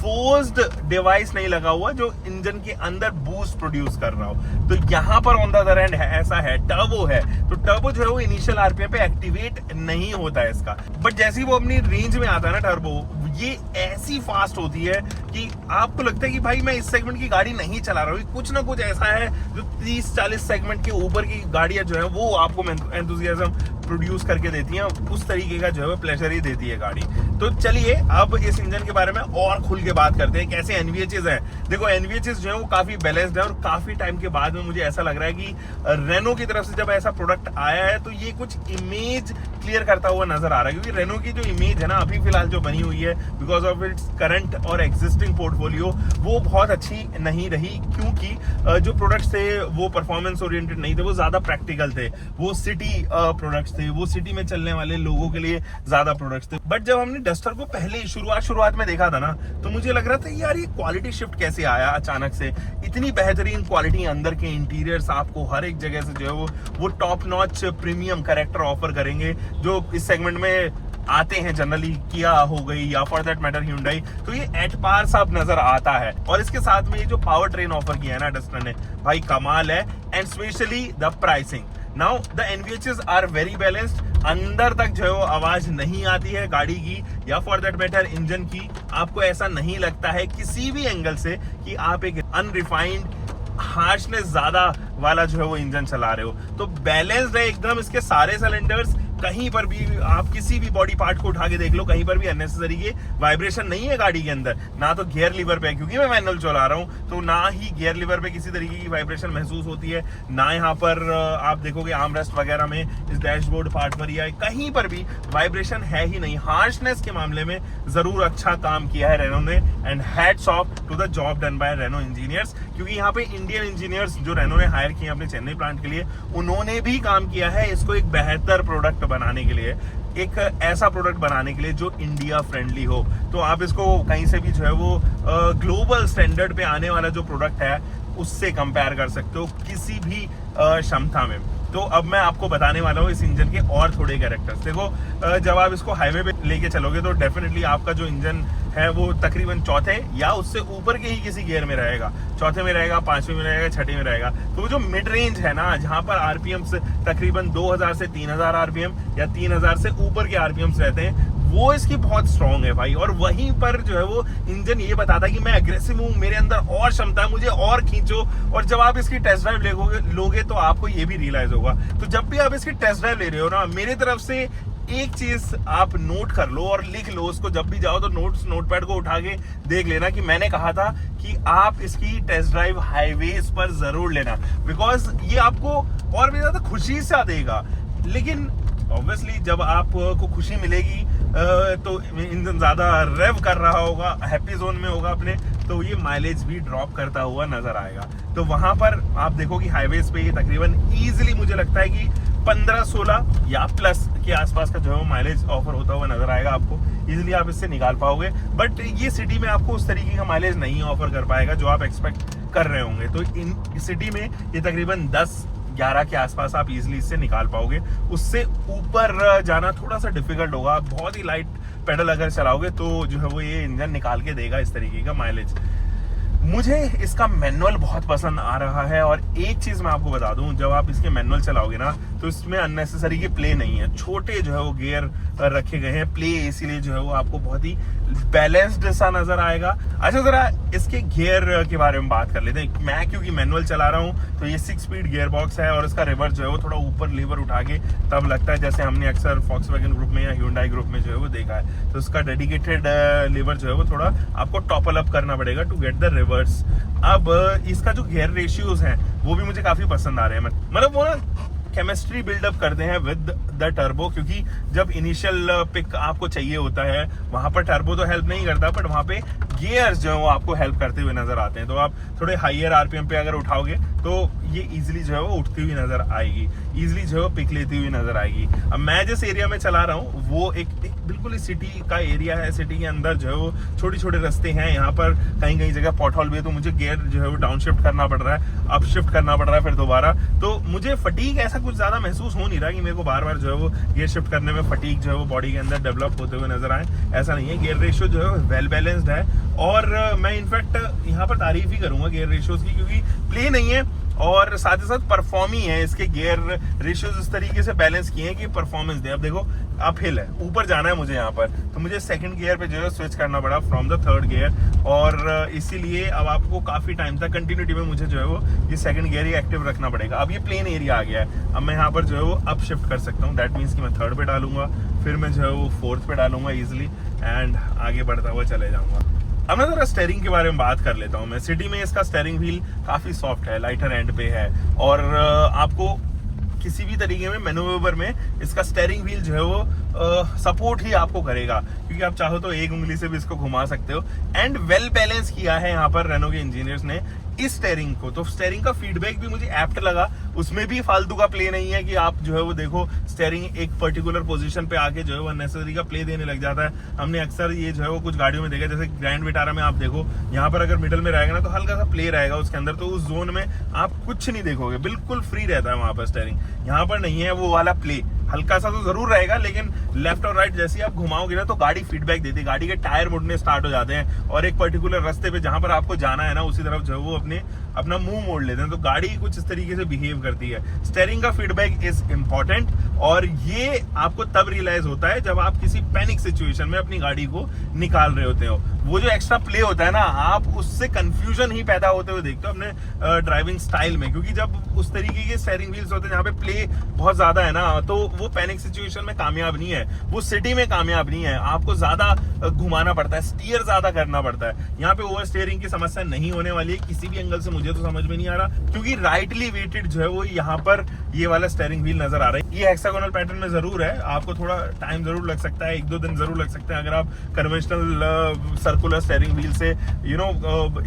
फोर्स्ड डिवाइस नहीं लगा हुआ जो इंजन के अंदर बूस्ट प्रोड्यूस कर रहा हो। तो यहाँ पर ऑन द अदर हैंड ऐसा है, टर्बो है, तो टर्बो जो है वो इनिशियल आरपीएम पे एक्टिवेट नहीं होता है इसका। बट जैसे ही वो अपनी रेंज में आता है ना टर्बो, ये ऐसी फास्ट होती है कि आपको लगता है कि भाई मैं इस सेगमेंट की गाड़ी नहीं चला रहा हूँ। कुछ ना कुछ ऐसा है जो 30-40 सेगमेंट के ऊपर की गाड़ियां जो है वो आपको एंथुसियाज्म प्रोड्यूस करके देती हैं, उस तरीके का जो है वो प्लेजर ही देती है गाड़ी। तो चलिए अब इस इंजन के बारे में और खुल के बात करते हैं, कैसे एनवीएचएस हैं। देखो, एनवीएचएस जो है वो काफी बैलेंस्ड है, और काफी टाइम के बाद में मुझे ऐसा लग रहा है कि रेनो की तरफ से जब ऐसा प्रोडक्ट आया है, तो ये कुछ इमेज क्लियर करता हुआ नजर आ रहा है। क्योंकि रेनो की जो इमेज है ना अभी फिलहाल जो बनी हुई है, बिकॉज ऑफ इट्स करंट और एग्जिस्टिंग पोर्टफोलियो, वो बहुत अच्छी नहीं रही, क्योंकि जो प्रोडक्ट्स थे वो परफॉर्मेंस ओरिएंटेड नहीं थे, वो ज्यादा प्रैक्टिकल थे, वो सिटी प्रोडक्ट्स थे, वो सिटी में चलने वाले लोगों के लिए ज्यादा प्रोडक्ट्स थे। बट जब हमने डस्टर को पहले शुरुआत में देखा था ना, तो मुझे लग रहा था यार ये क्वालिटी शिफ्ट कैसे आया अचानक से, इतनी बेहतरीन क्वालिटी, अंदर के इंटीरियर्स आपको हर एक जगह से जो है वो top notch premium character offer करेंगे, जो इस सेगमेंट में आते हैं जनरली, किया हो गई या फॉर दैट मैटर hyundai, तो ये एट पार साहब नजर आता है। और इसके साथ में ये जो पावर ट्रेन ऑफर किया है ना डस्टर ने, भाई कमाल है, and specially the pricing. Now the NVHs are very balanced, अंदर तक जो है वो आवाज नहीं आती है गाड़ी की या फॉर दैट मैटर इंजन की। आपको ऐसा नहीं लगता है किसी भी एंगल से कि आप एक अनरिफाइंड हार्शनेस ज्यादा वाला जो है वो इंजन चला रहे हो। तो बैलेंस्ड है एकदम, इसके सारे सिलेंडर्स, कहीं पर भी आप किसी भी बॉडी पार्ट को उठा के देख लो, कहीं पर भी अननेसेसरी के वाइब्रेशन नहीं है गाड़ी के अंदर। ना तो गियर लीवर पे, क्योंकि मैं मैनुअल चला रहा हूं, तो ना ही गियर लीवर पे किसी तरीके की वाइब्रेशन महसूस होती है, ना यहाँ पर आप देखोगे आर्मरेस्ट वगैरह में, इस डैशबोर्ड पार्ट पर या कहीं पर भी वाइब्रेशन है ही नहीं। हार्शनेस के मामले में जरूर अच्छा काम किया है रेनो ने, and hats off to the job done by Renault engineers, क्योंकि यहाँ पे इंडियन इंजीनियर्स जो रेनो ने हायर किए अपने चेन्नई प्लांट के लिए, उन्होंने भी काम किया है इसको एक बेहतर प्रोडक्ट बनाने के लिए, एक ऐसा प्रोडक्ट बनाने के लिए जो इंडिया फ्रेंडली हो। तो आप इसको कहीं से भी जो है वो ग्लोबल स्टैंडर्ड पे आने वाला जो प्रोडक्ट है उससे कंपेयर कर सकते हो किसी भी क्षमता में। तो अब मैं आपको बताने वाला हूँ इस इंजन के और थोड़े कैरेक्टर्स। देखो, जब आप इसको हाईवे पे लेके चलोगे तो डेफिनेटली आपका जो इंजन है वो तकरीबन चौथे या उससे ऊपर के ही किसी गियर में रहेगा, चौथे में रहेगा, पांचवें में रहेगा, छठे में रहेगा। तो जो मिड रेंज है ना, जहां पर आरपीएम से तकरीबन 2000 से 3000 आरपीएम या 3000 से ऊपर के आरपीएम रहते हैं, वो इसकी बहुत स्ट्रांग है भाई। और वहीं पर जो है वो इंजन ये बताता है कि मैं एग्रेसिव हूँ, मेरे अंदर और क्षमता है, मुझे और खींचो। और जब आप इसकी टेस्ट ड्राइव लोगे तो आपको ये भी रियलाइज होगा। तो जब भी आप इसकी टेस्ट ड्राइव ले रहे हो ना, मेरी तरफ से एक चीज आप नोट कर लो और लिख लो उसको, जब भी जाओ तो नोटपैड को उठा के देख लेना कि मैंने कहा था कि आप इसकी टेस्ट ड्राइव हाईवेज पर जरूर लेना, बिकॉज ये आपको और भी ज्यादा खुशी से देगा। लेकिन ऑब्वियसली जब आपको खुशी मिलेगी तो इंजन ज्यादा रेव कर रहा होगा, हैप्पी जोन में होगा अपने, तो ये माइलेज भी ड्रॉप करता हुआ नजर आएगा। तो वहां पर आप देखो कि हाईवेज पे ये तकरीबन इजीली मुझे लगता है कि 15-16 या प्लस के आसपास का जो है माइलेज ऑफर होता हुआ नजर आएगा आपको। इजीली आप इससे निकाल पाओगे, बट ये सिटी में आपको उस तरीके का माइलेज नहीं ऑफर कर पाएगा जो आप एक्सपेक्ट कर रहे होंगे। तो इन सिटी में ये तकरीबन 10-11 के आसपास आप इजीली इससे निकाल पाओगे। उससे ऊपर जाना थोड़ा सा डिफिकल्ट होगा। आप बहुत ही लाइट पेडल अगर चलाओगे तो जो है वो ये इंजन निकाल के देगा इस तरीके का माइलेज। मुझे इसका मैनुअल बहुत पसंद आ रहा है। और एक चीज मैं आपको बता दूं, जब आप इसके मैनुअल चलाओगे ना तो इसमें अननेसेसरी के प्ले नहीं है, छोटे जो है वो गियर रखे गए हैं प्ले, इसीलिए जो है वो आपको बहुत ही बैलेंस्ड सा नजर आएगा। अच्छा, जरा इसके गियर के बारे में बात कर लेते हैं। मैं क्योंकि मैनुअल चला रहा हूँ तो ये 6 स्पीड गियर बॉक्स है और इसका रिवर्स जो है वो थोड़ा ऊपर लीवर उठा के तब लगता है, जैसे हमने अक्सर फॉक्सवैगन ग्रुप में या ह्यूंडई ग्रुप में जो है वो देखा है। तो इसका डेडिकेटेड लीवर जो है वो थोड़ा आपको टॉपल अप करना पड़ेगा टू गेट द रिवर्स। अब इसका जो गियर रेशियोज हैं वो भी मुझे काफी पसंद आ रहे हैं। मतलब वो ना केमिस्ट्री बिल्डअप करते हैं विद द टर्बो, क्योंकि जब इनिशियल पिक आपको चाहिए होता है वहां पर टर्बो तो हेल्प नहीं करता, बट वहां पे गियर्स जो है वो आपको हेल्प करते हुए नजर आते हैं। तो आप थोड़े हाईयर आरपीएम पे अगर उठाओगे तो ये इजीली जो है वो उठती हुई नजर आएगी, इजीली जो है वो पिक लेती हुई नजर आएगी। अब मैं जिस एरिया में चला रहा हूँ वो एक बिल्कुल सिटी का एरिया है। सिटी के अंदर जो है वो छोटे छोटे रास्ते हैं, यहाँ पर कहीं कहीं जगह पॉट होल भी है, तो मुझे गियर जो है वो डाउन शिफ्ट करना पड़ रहा है, अप शिफ्ट करना पड़ रहा है फिर दोबारा। तो मुझे फटीक ऐसा कुछ ज्यादा महसूस हो नहीं रहा कि मेरे को बार बार जो है वो गियर शिफ्ट करने में फटीक जो है वो बॉडी के अंदर डेवलप होते हुए नजर आए, ऐसा नहीं है। गियर रेशियो जो है वेल बैलेंस्ड है और मैं इनफैक्ट यहाँ पर तारीफ ही करूंगा गियर रेशियोज की, क्योंकि प्ले नहीं है और साथ ही साथ परफॉर्मी है। इसके गियर रेशियोज इस तरीके से बैलेंस किए हैं कि परफॉर्मेंस दे। अब देखो अप हिल है, ऊपर जाना है मुझे यहाँ पर, तो मुझे सेकंड गियर पे जो है स्विच करना पड़ा फ्रॉम द थर्ड गियर, और इसीलिए अब आपको काफी टाइम तक कंटिन्यूटी में मुझे जो है वो ये सेकंड गियर ही एक्टिव रखना पड़ेगा। अब ये प्लेन एरिया आ गया है, अब मैं यहाँ पर जो है वो अप शिफ्ट कर सकता हूँ। दैट मीन्स कि मैं थर्ड पे डालूंगा, फिर मैं जो है वो फोर्थ पे डालूंगा इजिली एंड आगे बढ़ता हुआ चले जाऊंगा। अब मैं जरा स्टेयरिंग के बारे में बात कर लेता हूँ। मैं सिटी में इसका स्टेयरिंग व्हील काफी सॉफ्ट है, लाइटर एंड पे है, और आपको किसी भी तरीके में मैनूवर में इसका स्टेयरिंग व्हील जो है वो सपोर्ट ही आपको करेगा, क्योंकि आप चाहो तो एक उंगली से भी इसको घुमा सकते हो। एंड वेल बैलेंस किया है यहाँ पर रेनो के इंजीनियर्स ने इस स्टेयरिंग को। तो स्टेयरिंग का फीडबैक भी मुझे एप्ट लगा, उसमें भी फालतू का प्ले नहीं है कि आप जो है वो देखो स्टेयरिंग एक पर्टिकुलर पोजीशन पे आके जो है वो अननेसेसरी का प्ले देने लग जाता है। हमने अक्सर ये जो है वो कुछ गाड़ियों में देखा, जैसे ग्रैंड विटारा में आप देखो यहाँ पर अगर मिडल में रहेगा ना तो हल्का सा प्ले रहेगा उसके अंदर, तो उस जोन में आप कुछ नहीं देखोगे, बिल्कुल फ्री रहता है वहां पर स्टेयरिंग। यहाँ पर नहीं है वो वाला प्ले, हल्का सा तो जरूर रहेगा, लेकिन लेफ्ट और राइट जैसे आप घुमाओगे ना तो गाड़ी फीडबैक देती है, गाड़ी के टायर मुड़ने स्टार्ट हो जाते हैं, और एक पर्टिकुलर रास्ते पे जहां पर आपको जाना है ना उसी तरफ जो है वो अपना मुंह मोड़ लेते हैं, तो गाड़ी कुछ इस तरीके से बिहेव करती है। स्टेयरिंग का फीडबैक इज इंपॉर्टेंट, और ये आपको तब रियलाइज होता है जब आप किसी पैनिक सिचुएशन में अपनी गाड़ी को निकाल रहे होते हो। वो जो एक्स्ट्रा प्ले होता है ना, आप उससे कंफ्यूजन ही पैदा होते हुए देखते हो अपने ड्राइविंग स्टाइल में, क्योंकि जब उस तरीके के स्टीयरिंग व्हील्स होते हैं जहाँ पे प्ले बहुत ज्यादा है ना, तो वो पैनिक सिचुएशन में कामयाब नहीं है, वो सिटी में कामयाब नहीं है। आपको ज्यादा घुमाना पड़ता है, स्टीयर ज्यादा करना पड़ता है। यहाँ पे ओवर स्टीयरिंग की समस्या नहीं होने वाली है किसी भी एंगल से, मुझे तो समझ में नहीं आ रहा, क्योंकि राइटली वेटेड जो है वो यहाँ पर ये वाला स्टीयरिंग व्हील नजर आ रहा है। ये हेक्सागोनल पैटर्न में जरूर है, आपको थोड़ा टाइम जरूर लग सकता है, 1-2 दिन जरूर लग सकते हैं अगर आप कन्वेंशनल सर्कुलर स्टीयरिंग व्हील से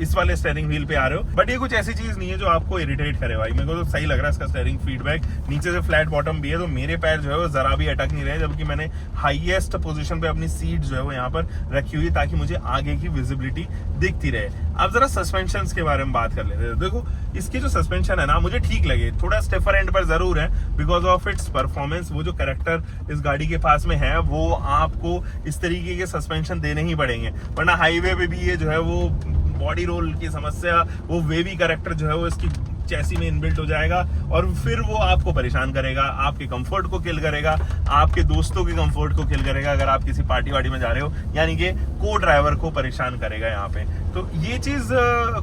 इस वाले स्टीयरिंग व्हील पे आ रहे हो। बट ये कुछ ऐसी चीज नहीं है जो आपको इरिटेट करे भाई, मेरे को तो सही लग रहा है इसका स्टीयरिंग फीडबैक। नीचे से फ्लैट बॉटम भी है, तो मेरे पैर जो है वो जरा भी अटक नहीं रहे, जबकि मैंने हाईएस्ट पोजीशन पे अपनी सीट जो है वो यहाँ पर रखी हुई ताकि मुझे आगे की विजिबिलिटी दिखती रहे। आप जरा सस्पेंशन के बारे में बात कर लेते हैं। देखो इसके जो सस्पेंशन है ना मुझे ठीक लगे, थोड़ा स्टिफर एंड पर जरूर है बिकॉज ऑफ इट्स परफॉर्मेंस। वो जो कैरेक्टर इस गाड़ी के पास में है वो आपको इस तरीके के सस्पेंशन देने ही पड़ेंगे, वरना हाईवे पे भी ये जो है वो बॉडी रोल की समस्या, वो वेवी कैरेक्टर जो है वो इसकी चैसी में इनबिल्ट हो जाएगा और फिर वो आपको परेशान करेगा, आपके कंफर्ट को किल करेगा, आपके दोस्तों के कंफर्ट को किल करेगा अगर आप किसी पार्टी वार्टी में जा रहे हो, यानी कि को ड्राइवर को परेशान करेगा यहाँ पे। तो ये चीज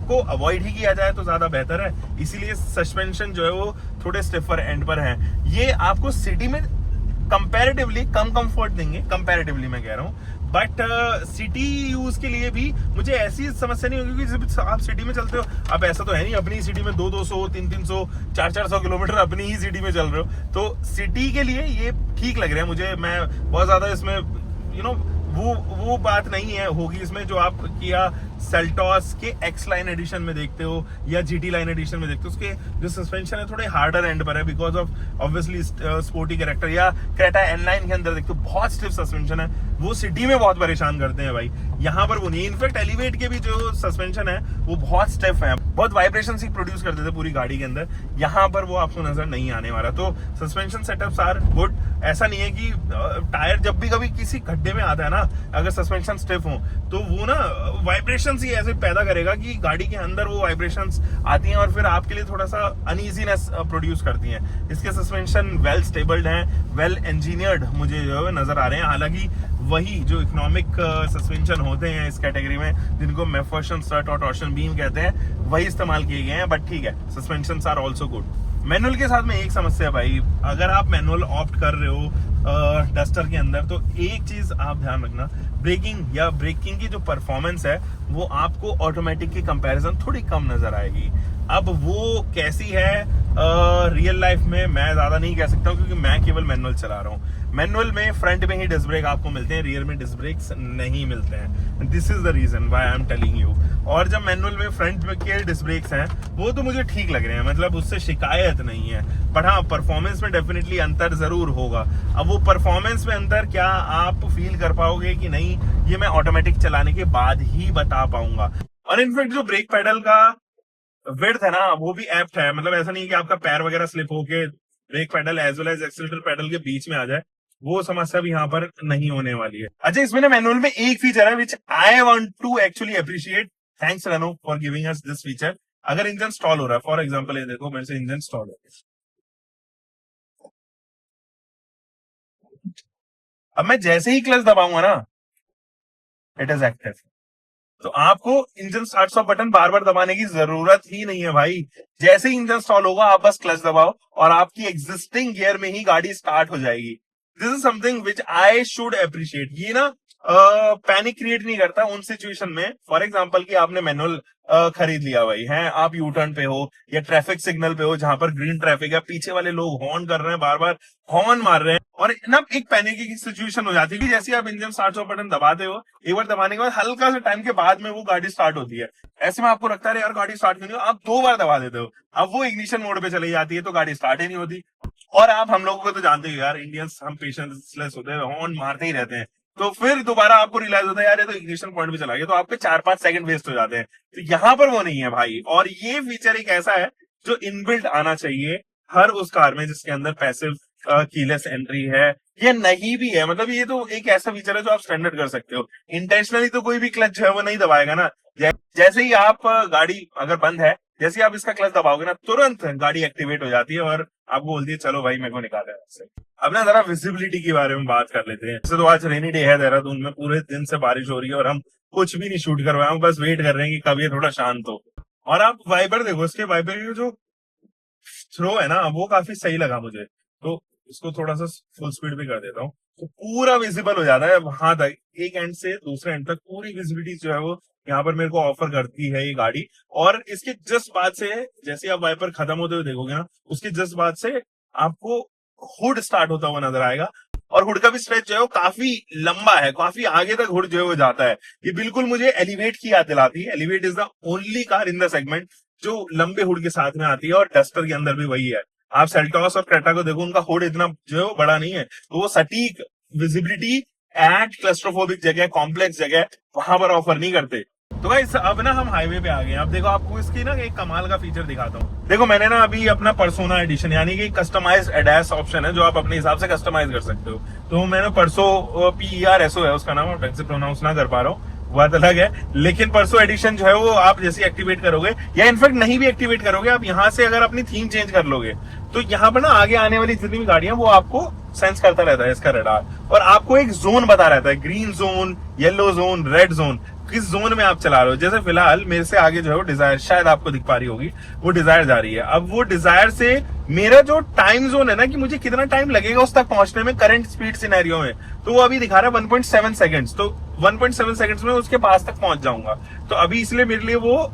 को अवॉइड ही किया जाए तो ज्यादा बेहतर है, इसीलिए सस्पेंशन जो है वो थोड़े स्टिफर एंड पर है। ये आपको सिटी में कंपैरेटिवली कम कंफर्ट देंगे, कंपैरेटिवली मैं कह रहा हूँ, बट सिटी यूज के लिए भी मुझे ऐसी समस्या नहीं होगी कि जब आप सिटी में चलते हो, अब ऐसा तो है नहीं अपनी सिटी में 200, 300, 400 किलोमीटर अपनी ही सिटी में चल रहे हो, तो सिटी के लिए ये ठीक लग रहा है मुझे। मैं बहुत ज्यादा इसमें वो बात नहीं है होगी इसमें जो आप किया सेल्टॉस के एक्स लाइन एडिशन में देखते हो या जीटी लाइन एडिशन में देखते हो, उसके जो सस्पेंशन है थोड़े हार्डर एंड पर है because of obviously sporty character. या क्रेटा एन9 के अंदर देखते हो बहुत स्टिफ सस्पेंशन है, वो सिटी में बहुत परेशान करते हैं भाई, यहाँ पर वो नहीं। इनफैक्ट एलिवेट के भी जो सस्पेंशन है वो बहुत स्टिफ है, बहुत वाइब्रेशन ही प्रोड्यूस करते थे पूरी गाड़ी के अंदर, यहाँ पर वो आपको नजर नहीं आने वाला। तो सस्पेंशन सेटअप्स आर गुड, ऐसा नहीं है कि टायर जब भी कभी किसी गड्ढे में आता है ना, अगर सस्पेंशन स्टिफ हो तो वो ना वाइब्रेशन ही ऐसे पैदा करेगा कि गाड़ी के अंदर वो वाइब्रेशंस आती हैं और फिर आपके लिए थोड़ा सा अनईजीनेस प्रोड्यूस करती हैं। इसके सस्पेंशन वेल स्टेबल्ड हैं, वेल इंजीनियर्ड मुझे जो है नजर आ रहे हैं। हालांकि वही जो इकोनॉमिक सस्पेंशन होते हैं इस कैटेगरी में, जिनको मेफर्शन स्ट्रट और टॉर्शन बीम कहते हैं, वही इस्तेमाल किए गए हैं, बट ठीक है suspension are also good. Manual के साथ में एक समस्या है भाई, अगर आप मैनुअल ऑप्ट कर रहे हो डस्टर के अंदर तो एक चीज आप ध्यान रखना, ब्रेकिंग की जो परफॉर्मेंस है वो आपको ऑटोमेटिक की कंपैरिजन थोड़ी कम नजर आएगी। अब वो कैसी है रियल लाइफ में मैं ज्यादा नहीं कह सकता हूँ क्योंकि मैं केवल मैनुअल चला रहा हूँ। मैनुअल में फ्रंट में ही डिस्क ब्रेक आपको मिलते हैं, रियर में डिस्क ब्रेक्स नहीं मिलते हैं। This is the reason why I am telling you. और जब मैनुअल में फ्रंट के डिस्क ब्रेक्स हैं वो तो मुझे ठीक लग रहे हैं, मतलब उससे शिकायत नहीं है, बट हाँ परफॉर्मेंस में डेफिनेटली अंतर जरूर होगा। अब वो परफॉर्मेंस में अंतर क्या आप फील कर पाओगे कि नहीं, ये मैं ऑटोमेटिक चलाने के बाद ही बता पाऊंगा। और इनफैक्ट जो ब्रेक पेडल का विड्थ है ना वो भी एप्ट है, मतलब ऐसा नहीं कि आपका पैर वगैरह स्लिप होके brake pedal as well as accelerator pedal के बीच में आ जाए, वो समस्या भी यहाँ पर नहीं होने वाली है। अच्छा इसमें ना मैनुअल में एक फीचर है which I want to actually appreciate, thanks Renault for giving us this feature. अगर इंजन स्टॉल हो रहा है, फॉर एग्जांपल ये देखो मेरे से इंजन स्टॉल है, अब मैं जैसे ही क्लच दबाऊंगा ना इट इज एक्टिव, तो आपको इंजन स्टार्ट स्टॉप बटन बार बार दबाने की जरूरत ही नहीं है भाई। जैसे ही इंजन स्टॉल होगा आप बस क्लच दबाओ और आपकी एग्जिस्टिंग गियर में ही गाड़ी स्टार्ट हो जाएगी। This is something which I should appreciate. ये ना पैनिक क्रिएट नहीं करता उन सिचुएशन में, फॉर एग्जांपल कि आपने मैनुअल खरीद लिया भाई है, आप यू टर्न पे हो या ट्रैफिक सिग्नल पे हो जहां पर ग्रीन ट्रैफिक है, पीछे वाले लोग हॉर्न कर रहे हैं, बार बार हॉर्न मार रहे हैं और ना एक पैनिक की सिचुएशन हो जाती है कि जैसे आप इंजन स्टार्ट स्टॉप बटन दबाते हो, एक बार दबाने के बाद हल्का सा टाइम के बाद में वो गाड़ी स्टार्ट होती है, ऐसे में आपको लगता है यार गाड़ी स्टार्ट क्यों नहीं हो, आप 2 बार दबा देते हो, अब वो इग्निशन मोड पे चली जाती है तो गाड़ी स्टार्ट ही नहीं होती। और आप हम लोगों को तो जानते हो यार इंडियंस हम पेशेंसलेस होते हैं, हॉर्न मारते ही रहते हैं, तो फिर दोबारा आपको रियलाइज होता है यार ये तो इग्निशन पॉइंट पे चला गया, तो आपके 4-5 सेकंड वेस्ट हो जाते हैं। तो यहाँ पर वो नहीं है भाई, और ये फीचर एक ऐसा है जो इनबिल्ट आना चाहिए हर उस कार में जिसके अंदर पैसिव कीलेस एंट्री है या नहीं भी है। मतलब ये तो एक ऐसा फीचर है जो आप स्टैंडर्ड कर सकते हो, इंटेंशनली तो कोई भी क्लच जो है वो नहीं दबाएगा ना। जैसे ही आप गाड़ी अगर बंद है, जैसे ही आप इसका क्लच दबाओगे ना तुरंत गाड़ी एक्टिवेट हो जाती है और आपको बोलती है चलो भाई मेरे को निकाला है इससे। अब ना जरा विजिबिलिटी के बारे में बात कर लेते हैं। जैसे तो आज रेनी डे है देहरादून में, पूरे दिन से बारिश हो रही है और हम कुछ भी नहीं शूट कर रहे हैं, बस वेट कर रहे हैं कि कब ये थोड़ा शांत हो। और आप वाइपर देखो, इसके वाइपर की जो थ्रो है ना वो काफी सही लगा मुझे, तो इसको थोड़ा सा फुल स्पीड पे कर देता हूँ तो पूरा विजिबल हो जाता है वहां तक, एक एंड से दूसरे एंड तक पूरी विजिबिलिटी जो है वो यहाँ पर मेरे को ऑफर करती है ये गाड़ी। और इसके जस्ट बाद से जैसे आप वाइपर खत्म होते हुए देखोगे ना, उसके जस्ट बाद से आपको हुड स्टार्ट होता हुआ नजर आएगा और हुड का भी स्ट्रेच जो है वो काफी लंबा है, काफी आगे तक हुड जो है वो जाता है। ये बिल्कुल मुझे एलिवेट की याद दिलाती है। Elevate is the only car in the segment जो लंबे हुड के साथ में आती है और डस्टर के अंदर भी वही है। आप सेल्टॉस और क्रेटा को देखो, उनका हुड इतना जो है वो बड़ा नहीं है, तो वो सटीक विजिबिलिटी एट क्लस्ट्रोफोबिक जगह, कॉम्प्लेक्स जगह वहां पर ऑफर नहीं करते। तो गाइस अब ना हम हाईवे पे आ गए हैं। अब देखो आपको इसकी ना एक कमाल का फीचर दिखाता हूँ। देखो मैंने ना अभी अपना पर्सोना एडिशन यानी कि कस्टमाइज एडास ऑप्शन है जो आप अपने हिसाब से कस्टमाइज कर सकते हो। तो मैंने परसो PERSO है उसका नाम, मैं ढंग से प्रोनाउंस ना कर पा रहा हूँ, बात अलग है। लेकिन परसो एडिशन जो है वो आप जैसे एक्टिवेट करोगे या इनफैक्ट नहीं भी एक्टिवेट करोगे, आप यहाँ से अगर अपनी थीम चेंज कर लोगे तो यहाँ पर ना आगे आने वाली जितनी भी गाड़ियां वो आपको सेंस करता रहता है इसका रडार, और आपको एक जोन बता रहता है, green zone, yellow zone, red zone, किस जोन में आप चला रहे हो। जैसे फिलहाल मेरे से आगे जो है वो डिजायर, शायद आपको दिख पा रही होगी, वो डिजायर जा रही है। अब वो डिजायर से मेरा जो टाइम जोन है ना कि मुझे कितना टाइम लगेगा उस तक पहुंचने में करंट स्पीड सिनेरियो में, तो वो अभी दिखा रहा है 1.7 सेकंड्स। तो 1.7 सेकंड्स में उसके पास तक पहुंच जाऊंगा। तो अभी इसलिए मेरे लिए वो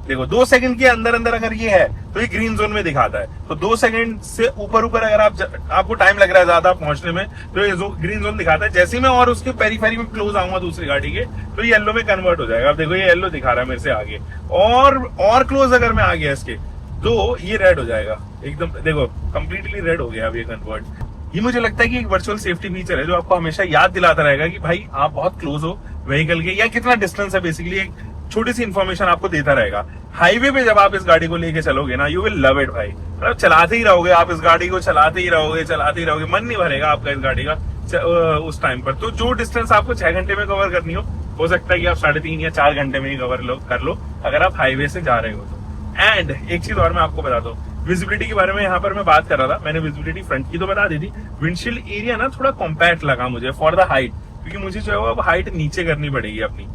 देखो 2 सेकंड के अंदर अंदर अगर ये है तो ये ग्रीन जोन में दिखाता है। तो 2 सेकंड से ऊपर ऊपर अगर आपको टाइम लग रहा है ज्यादा पहुंचने में तो ये ग्रीन जोन दिखाता है। जैसे ही मैं और उसके पेरीफेरी में क्लोज आऊंगा दूसरी गाड़ी के तो ये येलो में कन्वर्ट हो जाएगा। अब देखो ये येलो दिखा रहा है मेरे से आगे, और क्लोज अगर मैं आ गया इसके तो ये रेड हो जाएगा एकदम। देखो कंप्लीटली रेड हो गया अब ये कन्वर्ट। ये मुझे लगता है कि एक वर्चुअल सेफ्टी फीचर है जो आपको हमेशा याद दिलाता रहेगा कि भाई आप बहुत क्लोज हो व्हीकल के, या कितना डिस्टेंस है, बेसिकली एक छोटी सी इंफॉर्मेशन आपको देता रहेगा। हाईवे पे जब आप इस गाड़ी को लेके चलोगे ना, यू विल लव इट भाई। मतलब चलाते ही रहोगे आप इस गाड़ी को, चलाते ही रहोगे, मन नहीं भरेगा आपका इस गाड़ी का उस टाइम पर। तो जो डिस्टेंस आपको 6 घंटे में कवर करनी हो सकता है कि आप 3.5 या 4 घंटे में ही कर लो अगर आप हाईवे से जा रहे हो तो। एंड एक चीज और मैं आपको बताता हूँ, विजिबिलिटी के बारे में यहाँ पर मैं बात कर रहा था। मैंने विजिबिलिटी फ्रंट की तो बता दी थी, विंडशील्ड एरिया ना थोड़ा कॉम्पैक्ट लगा मुझे फॉर द हाइट, क्योंकि मुझे जो है वो अब हाइट नीचे करनी पड़ेगी अपनी,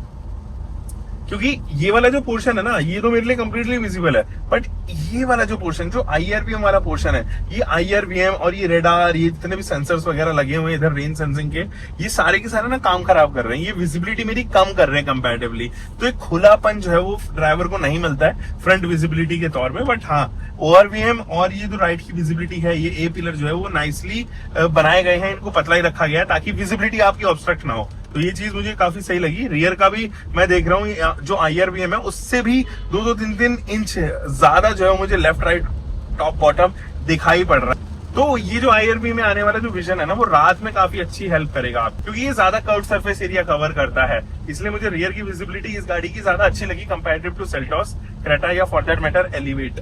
क्योंकि ये वाला जो पोर्शन है ना ये तो मेरे लिए कंप्लीटली विजिबल है, बट ये वाला जो पोर्शन, जो IRVM वाला पोर्शन है, ये IRVM और ये रेडार, ये जितने भी सेंसर्स वगैरह लगे हुए हैं इधर रेन सेंसिंग के, ये सारे के सारे ना काम खराब कर रहे हैं। ये विजिबिलिटी मेरी कम कर रहे हैं कंपैरेटिवली। तो एक खुलापन जो है वो ड्राइवर को नहीं मिलता है फ्रंट विजिबिलिटी के तौर में। बट हाँ, ORVM और ये जो राइट की विजिबिलिटी है, ये A पिलर जो है वो नाइसली बनाए गए हैं, इनको पतला ही रखा गया है ताकि विजिबिलिटी आपकी ऑब्स्ट्रक्ट ना हो। तो ये चीज मुझे काफी सही लगी। रियर का भी मैं देख रहा हूँ जो IRVM है उससे भी 2-3 इंच ज्यादा जो है मुझे लेफ्ट राइट टॉप बॉटम दिखाई पड़ रहा है। तो ये जो IRV में आने वाला जो विजन है ना वो रात में काफी अच्छी हेल्प करेगा आप, क्योंकि ये ज्यादा कर्व सरफेस एरिया कवर करता है। इसलिए मुझे रियर की विजिबिलिटी इस गाड़ी की ज्यादा अच्छी लगी कंपैरेटिव टू सेल्टॉस, क्रेटा या for that matter elevate.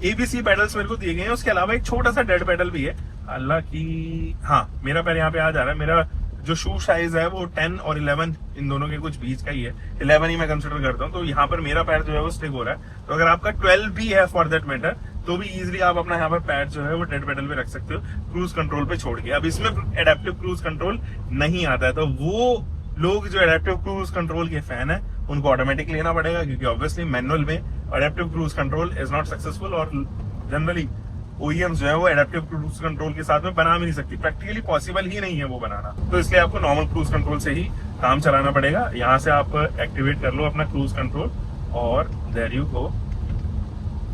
ABC pedals मेरे को दिए गए हैं, उसके अलावा एक छोटा सा डेड पेडल भी है। हालांकि हाँ, मेरा पैर यहाँ पे आ जा रहा है। मेरा जो शू साइज है वो 10 और 11 इन दोनों के कुछ बीच का ही है, 11 ही मैं कंसिडर करता हूँ। तो यहाँ पर मेरा पैर जो है वो स्टिक हो रहा है। तो अगर आपका 12 भी है फॉर दैट मैटर तो भी इजीली आप अपना यहाँ पर पैर जो है वो डेड पेडल पे रख सकते हो, क्रूज कंट्रोल पे छोड़ के। अब इसमें एडेप्टिव क्रूज कंट्रोल नहीं आता है, तो वो लोग जो एडेप्टिव क्रूज कंट्रोल के फैन है उनको ऑटोमेटिक लेना पड़ेगा, क्योंकि ऑब्वियसली मैनुअल में adaptive cruise control is not successful, और जनरली OEMs जो है वो एडेप्टिव क्रूज कंट्रोल के साथ में बना भी नहीं सकती, प्रैक्टिकली पॉसिबल ही नहीं है वो बनाना। तो इसलिए आपको नॉर्मल क्रूज कंट्रोल से ही काम चलाना पड़ेगा। यहाँ से आप एक्टिवेट कर लो अपना क्रूज कंट्रोल और देयर यू गो,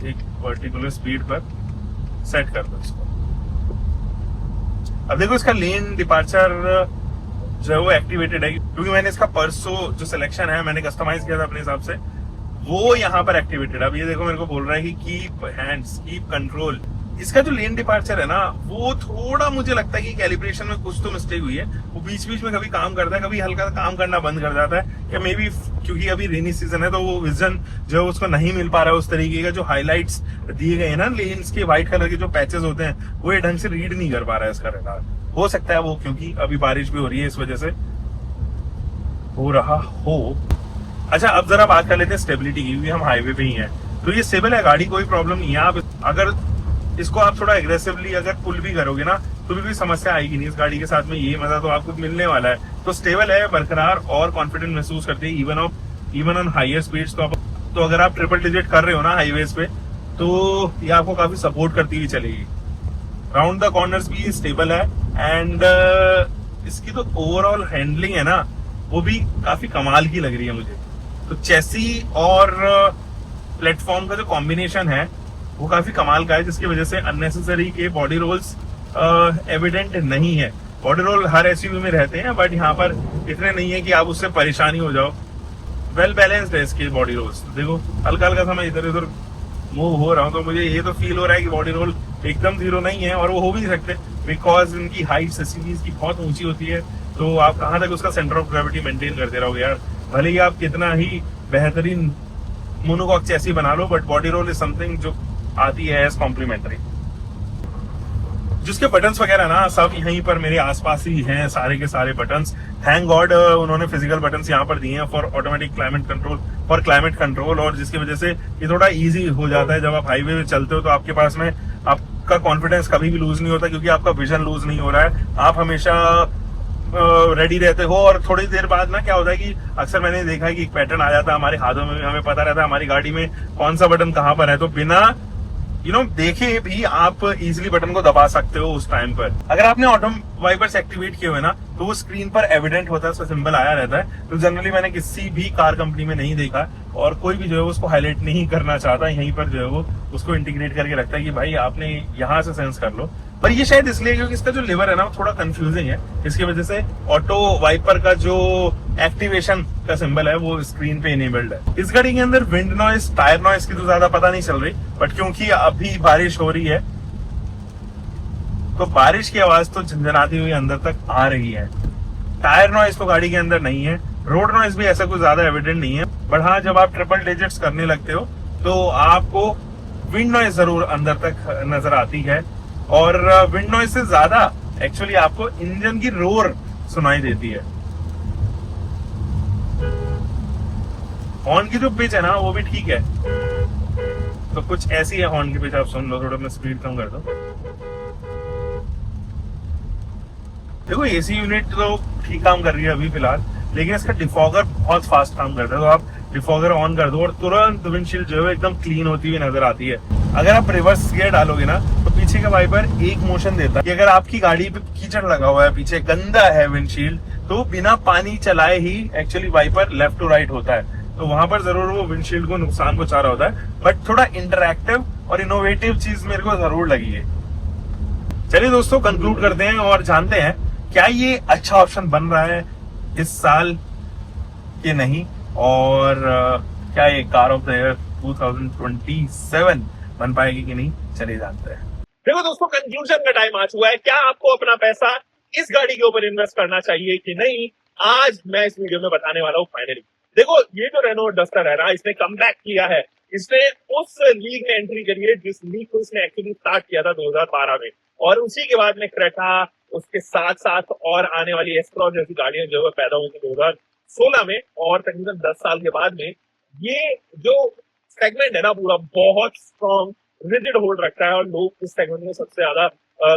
एक पर्टिकुलर स्पीड पर सेट कर दो इसको। अब देखो इसका लेन डिपार्चर जो है वो एक्टिवेटेड है, क्योंकि मैंने इसका परसो जो सिलेक्शन है मैंने कस्टमाइज किया था अपने हिसाब से, वो यहाँ पर एक्टिवेटेड। अब ये देखो मेरे को बोल रहा है कि कीप हैंड्स, कीप कंट्रोल। इसका जो लेन डिपार्चर है ना वो थोड़ा मुझे लगता है कि कैलिब्रेशन में कुछ तो मिस्टेक हुई है। वो बीच बीच में कभी काम करता है, कभी हल्का काम करना बंद कर जाता है, या मे बी क्योंकि अभी रेनी सीजन है तो वो विजन जो है उसको नहीं मिल पा रहा है उस तरीके का। जो हाईलाइट्स दिए गए हैं ना लेन्स के, व्हाइट कलर के जो पैचेस होते हैं वो ये ढंग से रीड नहीं कर पा रहा है इसका रडार। हो सकता है वो क्योंकि अभी बारिश भी हो रही है इस वजह से हो रहा हो। अच्छा, अब जरा बात कर लेते हैं स्टेबिलिटी की, क्योंकि हम हाईवे पे ही हैं। तो ये स्टेबल है गाड़ी, कोई प्रॉब्लम नहीं है। आप अगर इसको आप थोड़ा एग्रेसिवली अगर पुल भी करोगे ना तो भी कोई समस्या आएगी नहीं इस गाड़ी के साथ में। ये मजा तो आपको मिलने वाला है। तो स्टेबल है, बरकरार और कॉन्फिडेंट महसूस करते हैं इवन ऑन हायर स्पीड्स। तो अगर आप ट्रिपल डिजिट कर रहे हो ना हाईवेज पे तो ये आपको काफी सपोर्ट करती हुई चलेगी। राउंड द कॉर्नर्स भी स्टेबल है, एंड इसकी तो ओवरऑल हैंडलिंग है ना वो भी काफी कमाल की लग रही है मुझे। तो चेसी और प्लेटफॉर्म का जो कॉम्बिनेशन है वो काफी कमाल का है, जिसकी वजह से अननेसेसरी के बॉडी रोल्स एविडेंट नहीं है। बॉडी रोल हर एसयूवी में रहते हैं, बट यहाँ पर इतने नहीं है कि आप उससे परेशानी हो जाओ। वेल बैलेंस्ड है इसके बॉडी रोल्स। देखो हल्का हल्का सा मैं इधर उधर मूव हो रहा हूँ तो मुझे ये तो फील हो रहा है कि बॉडी रोल एकदम जीरो नहीं है, और वो हो भी नहीं सकते बिकॉज इनकी हाइट एसयूवीज की बहुत ऊंची होती है। तो आप कहाँ तक उसका सेंटर ऑफ ग्रेविटी मेंटेन करते रहोगे यार, भले ही आप कितना ही बेहतरीन मोनोकॉक चैसी बना लो, but body roll is something जो आती है एज कॉम्प्लीमेंट्री। जिसके बटन्स वगैरह ना सब यहीं पर मेरे आसपास ही हैं, सारे के सारे बटन्स। थैंक गॉड उन्होंने फिजिकल बटन्स यहाँ पर दिए हैं for automatic climate control, for climate control, और जिसकी वजह से ये थोड़ा इजी हो जाता है। जब आप हाईवे में चलते हो तो आपके पास में आपका कॉन्फिडेंस कभी भी लूज नहीं होता, क्योंकि आपका विजन लूज नहीं हो रहा है, आप हमेशा रेडी रहते हो। और थोड़ी देर बाद ना क्या होता है कि अक्सर मैंने देखा है कि एक पैटर्न आ जाता है हमारे हाथों में, हमें पता रहता है हमारी गाड़ी में कौन सा बटन कहाँ पर है, तो बिना देखे भी आप इजीली बटन को दबा सकते हो उस टाइम पर। अगर आपने ऑटो वाइपर्स एक्टिवेट किए हुए ना तो वो स्क्रीन पर एविडेंट होता है, उसका सिंबल आया रहता है। तो जनरली मैंने किसी भी कार कंपनी में नहीं देखा, और कोई भी जो है उसको हाईलाइट नहीं करना चाहता, यहीं पर जो है वो उसको इंटीग्रेट करके रखता है कि भाई आपने यहाँ से सेंस कर लो। पर ये शायद इसलिए क्योंकि इसका जो लिवर है ना वो थोड़ा कंफ्यूजिंग है, इसकी वजह से ऑटो वाइपर का जो एक्टिवेशन का सिंबल है वो स्क्रीन पे इनेबल्ड है। इस गाड़ी के अंदर विंड नॉइस, टायर नॉइस की तो ज्यादा पता नहीं चल रही, बट क्योंकि अभी बारिश हो रही है तो बारिश की आवाज तो झंझनाती हुई अंदर तक आ रही है। टायर नॉइस तो गाड़ी के अंदर नहीं है, रोड नॉइस भी ऐसा कुछ ज्यादा एविडेंट नहीं है, बट हाँ जब आप ट्रिपल डिजिट्स करने लगते हो तो आपको विंड नॉइस जरूर अंदर तक नजर आती है। और विंड नॉइस से ज्यादा एक्चुअली आपको इंजन की रोर सुनाई देती है। हॉर्न की जो पिच है ना वो भी ठीक है, तो कुछ ऐसी है हॉर्न की पिच, आप सुन लो। थोड़ा मैं स्पीड कम कर दूं। देखो एसी यूनिट तो ठीक काम कर रही है अभी फिलहाल, लेकिन इसका डिफॉगर बहुत फास्ट काम करता है। तो आप डिफॉगर ऑन कर दो और तुरंत विंडशील्ड जो है एकदम क्लीन होती हुई नजर आती है। अगर आप रिवर्स गियर डालोगे ना तो पीछे का वाइपर एक मोशन देता है कि अगर आपकी गाड़ी पे कीचड़ लगा हुआ है, पीछे गंदा है विंडशील्ड, तो बिना पानी चलाए ही actually wiper left to right होता है। तो वहां पर जरूर वो विंडशील्ड को नुकसान पहुंचा रहा होता है, बट थोड़ा इंटरैक्टिव और इनोवेटिव चीज मेरे को जरूर लगी है। चलिए दोस्तों कंक्लूड करते हैं और जानते हैं क्या ये अच्छा ऑप्शन बन रहा है इस साल के नहीं, और क्या ये कार ऑफ द ईयर 2027 बन पाएगी कि नहीं, चलिए जानते हैं। देखो दोस्तों कंक्लूजन का टाइम आ चुका है। क्या आपको अपना पैसा इस गाड़ी के ऊपर इन्वेस्ट करना चाहिए कि नहीं, आज मैं इस वीडियो में बताने वाला हूँ फाइनली। देखो ये जो रेनो डस्टर है ना, इसने कम बैक किया है। इसने उस लीग में एंट्री करी है जिस लीग को इसने एक्चुअली स्टार्ट किया था 2012 में, और उसी के बाद में क्रेटा, उसके साथ साथ और आने वाली एस्क्रॉस जैसी गाड़ियां जो है पैदा हुई थी 2016 में, और तकरीबन 10 साल के बाद में ये जो सेगमेंट है ना पूरा बहुत स्ट्रॉन्ग रिजिड होल्ड रखता है, और लोग इस सेगमेंट में सबसे ज्यादा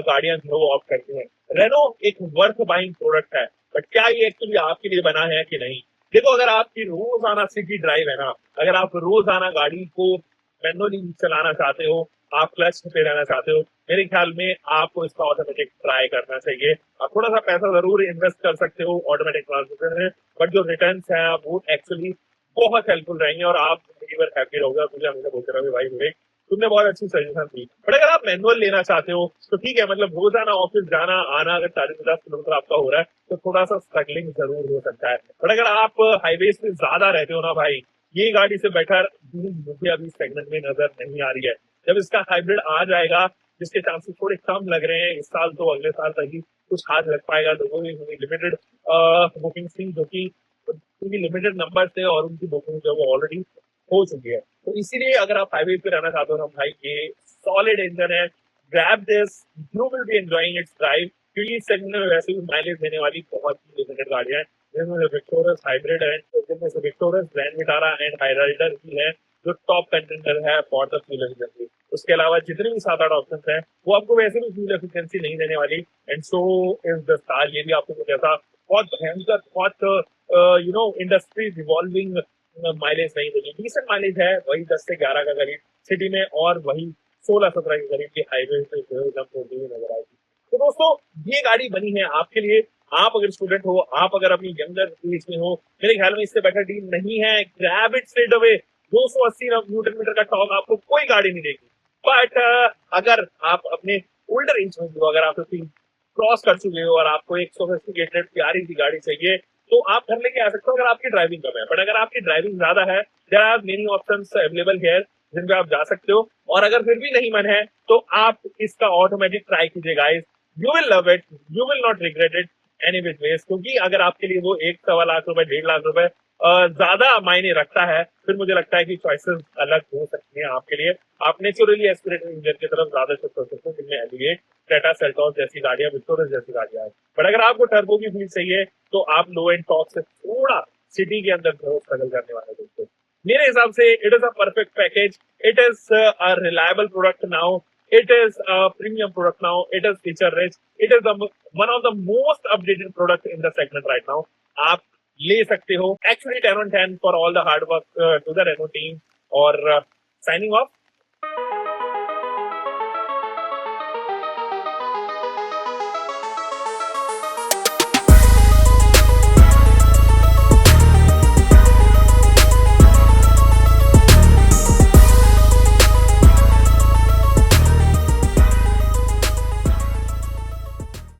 गाड़ियां जो ऑप्ट करते हैं। रेनो एक वर्थ बाइंग प्रोडक्ट है, बट क्या ये एक्चुअली आपके लिए बना है कि नहीं। देखो अगर आपकी रोजाना सिटी ड्राइव है ना, अगर आप रोजाना गाड़ी को मैनुअली चलाना चाहते हो, आप क्लच पे रहना चाहते हो, मेरे ख्याल में आपको इसका ऑटोमेटिक ट्राई करना चाहिए। आप थोड़ा सा पैसा जरूर इन्वेस्ट कर सकते हो ऑटोमेटिक ट्रांसमिशन में, बट जो रिटर्न्स हैं वो एक्चुअली बहुत हेल्पफुल रहेंगे और आप जिंदगी भर हैप्पी रहोगे। मुझे हमेशा बोलते रहोगे भाई विवेक तुमने बहुत अच्छी सजेशन दी। बट अगर आप मैनुअल लेना चाहते हो तो ठीक है, मतलब रोजाना ऑफिस जाना आना अगर 40-50 किलोमीटर आपका हो रहा है तो थोड़ा सा स्ट्रगलिंग जरूर हो सकता है। बट अगर आप हाईवे पे ज्यादा रहते हो ना भाई, ये गाड़ी से बेटर मुझे अभी सेगमेंट में नजर नहीं आ रही है। जब इसका हाइब्रिड आ जाएगा, जिसके चांसेस थोड़े कम लग रहे हैं इस साल, तो अगले साल तक ही कुछ हाथ लग पाएगा। लोगों ने लिमिटेड बुकिंग थी, जो कि उनकी लिमिटेड नंबर थे और उनकी बुकिंग जो वो ऑलरेडी हो चुकी है। तो इसीलिए अगर आप हाईवे पे रहना चाहते हो ना भाई, ये सॉलिड इंजन है, grab this, you will be enjoying it's drive, क्योंकि इस सेगमेंट में वैसे भी माइलेज देने वाली बहुत ही लिमिटेड गाड़ियां हैं, जिनमें विक्टोरस हाइब्रिड है, जिनमें से विक्टोरस, ग्रैंड विटारा एंड हाइराइडर भी है जो टॉप कंटेंडर है फॉर द फ्यूल एफिशिएंसी। उसके अलावा जितने भी 7-8 ऑप्शन है वो आपको वैसे भी फ्यूल एफिशिएंसी नहीं देने वाली, and so is the star. ये भी आपको कुछ ऐसा बहुत भयंकर, बहुत इंडस्ट्री रिवॉल्विंग माइलेज नहीं देगी। डिसेंट माइलेज है, वही 10 से 11 का करीब सिटी में, और वही 16-17 के करीब की हाईवे पे जंप होती हुई नजर आएगी। तो दोस्तों ये गाड़ी बनी है आपके लिए। आप अगर स्टूडेंट हो, आप अगर अपनी यंगर एज में हो, मेरे ख्याल में इससे बेटर डील नहीं है। Grab it straight away, 280 newton metre का टॉर्क आपको कोई गाड़ी नहीं देगी। बट अगर आप अपने ओल्डर एज में हो, अगर आप 50 क्रॉस कर चुके हो और आपको एक सोफिस्टिकेटेड प्यारी सी गाड़ी चाहिए, तो आप घर लेके आ सकते हो अगर आपकी ड्राइविंग कम है। बट अगर आपकी ड्राइविंग ज्यादा है, there are many options available here जिन पे आप जा सकते हो। और अगर फिर भी नहीं मन है तो आप इसका ऑटोमेटिक ट्राई कीजिए guys, you will love it, you will not regret it any which ways, क्योंकि अगर आपके लिए वो 1-1.25 लाख रुपए, 1.5 लाख रुपए ज्यादा मायने रखता है, फिर मुझे लगता है कि चॉइसेस अलग हो सकती हैं आपके लिए। आप नेचुरली एस्पिरेटेड इंजन की तरफ ज्यादा शिफ्ट हो सकते हो, जिनमें एलिवेट, टाटा सेल्टॉस जैसी गाड़ियां, विक्टोरियस जैसी गाड़ियां हैं। बट अगर आपको टर्बो की फील चाहिए तो आप लो एंड टॉप से थोड़ा सिटी के अंदर स्ट्रगल करने वाले दोस्तों। मेरे हिसाब से it is a perfect package, it is a reliable product now, it is a premium product now, it is feature rich, it is one of the most updated product in the segment right now. आप ले सकते हो। Actually 10 on 10 for all the hard work to the Renault team, और signing off,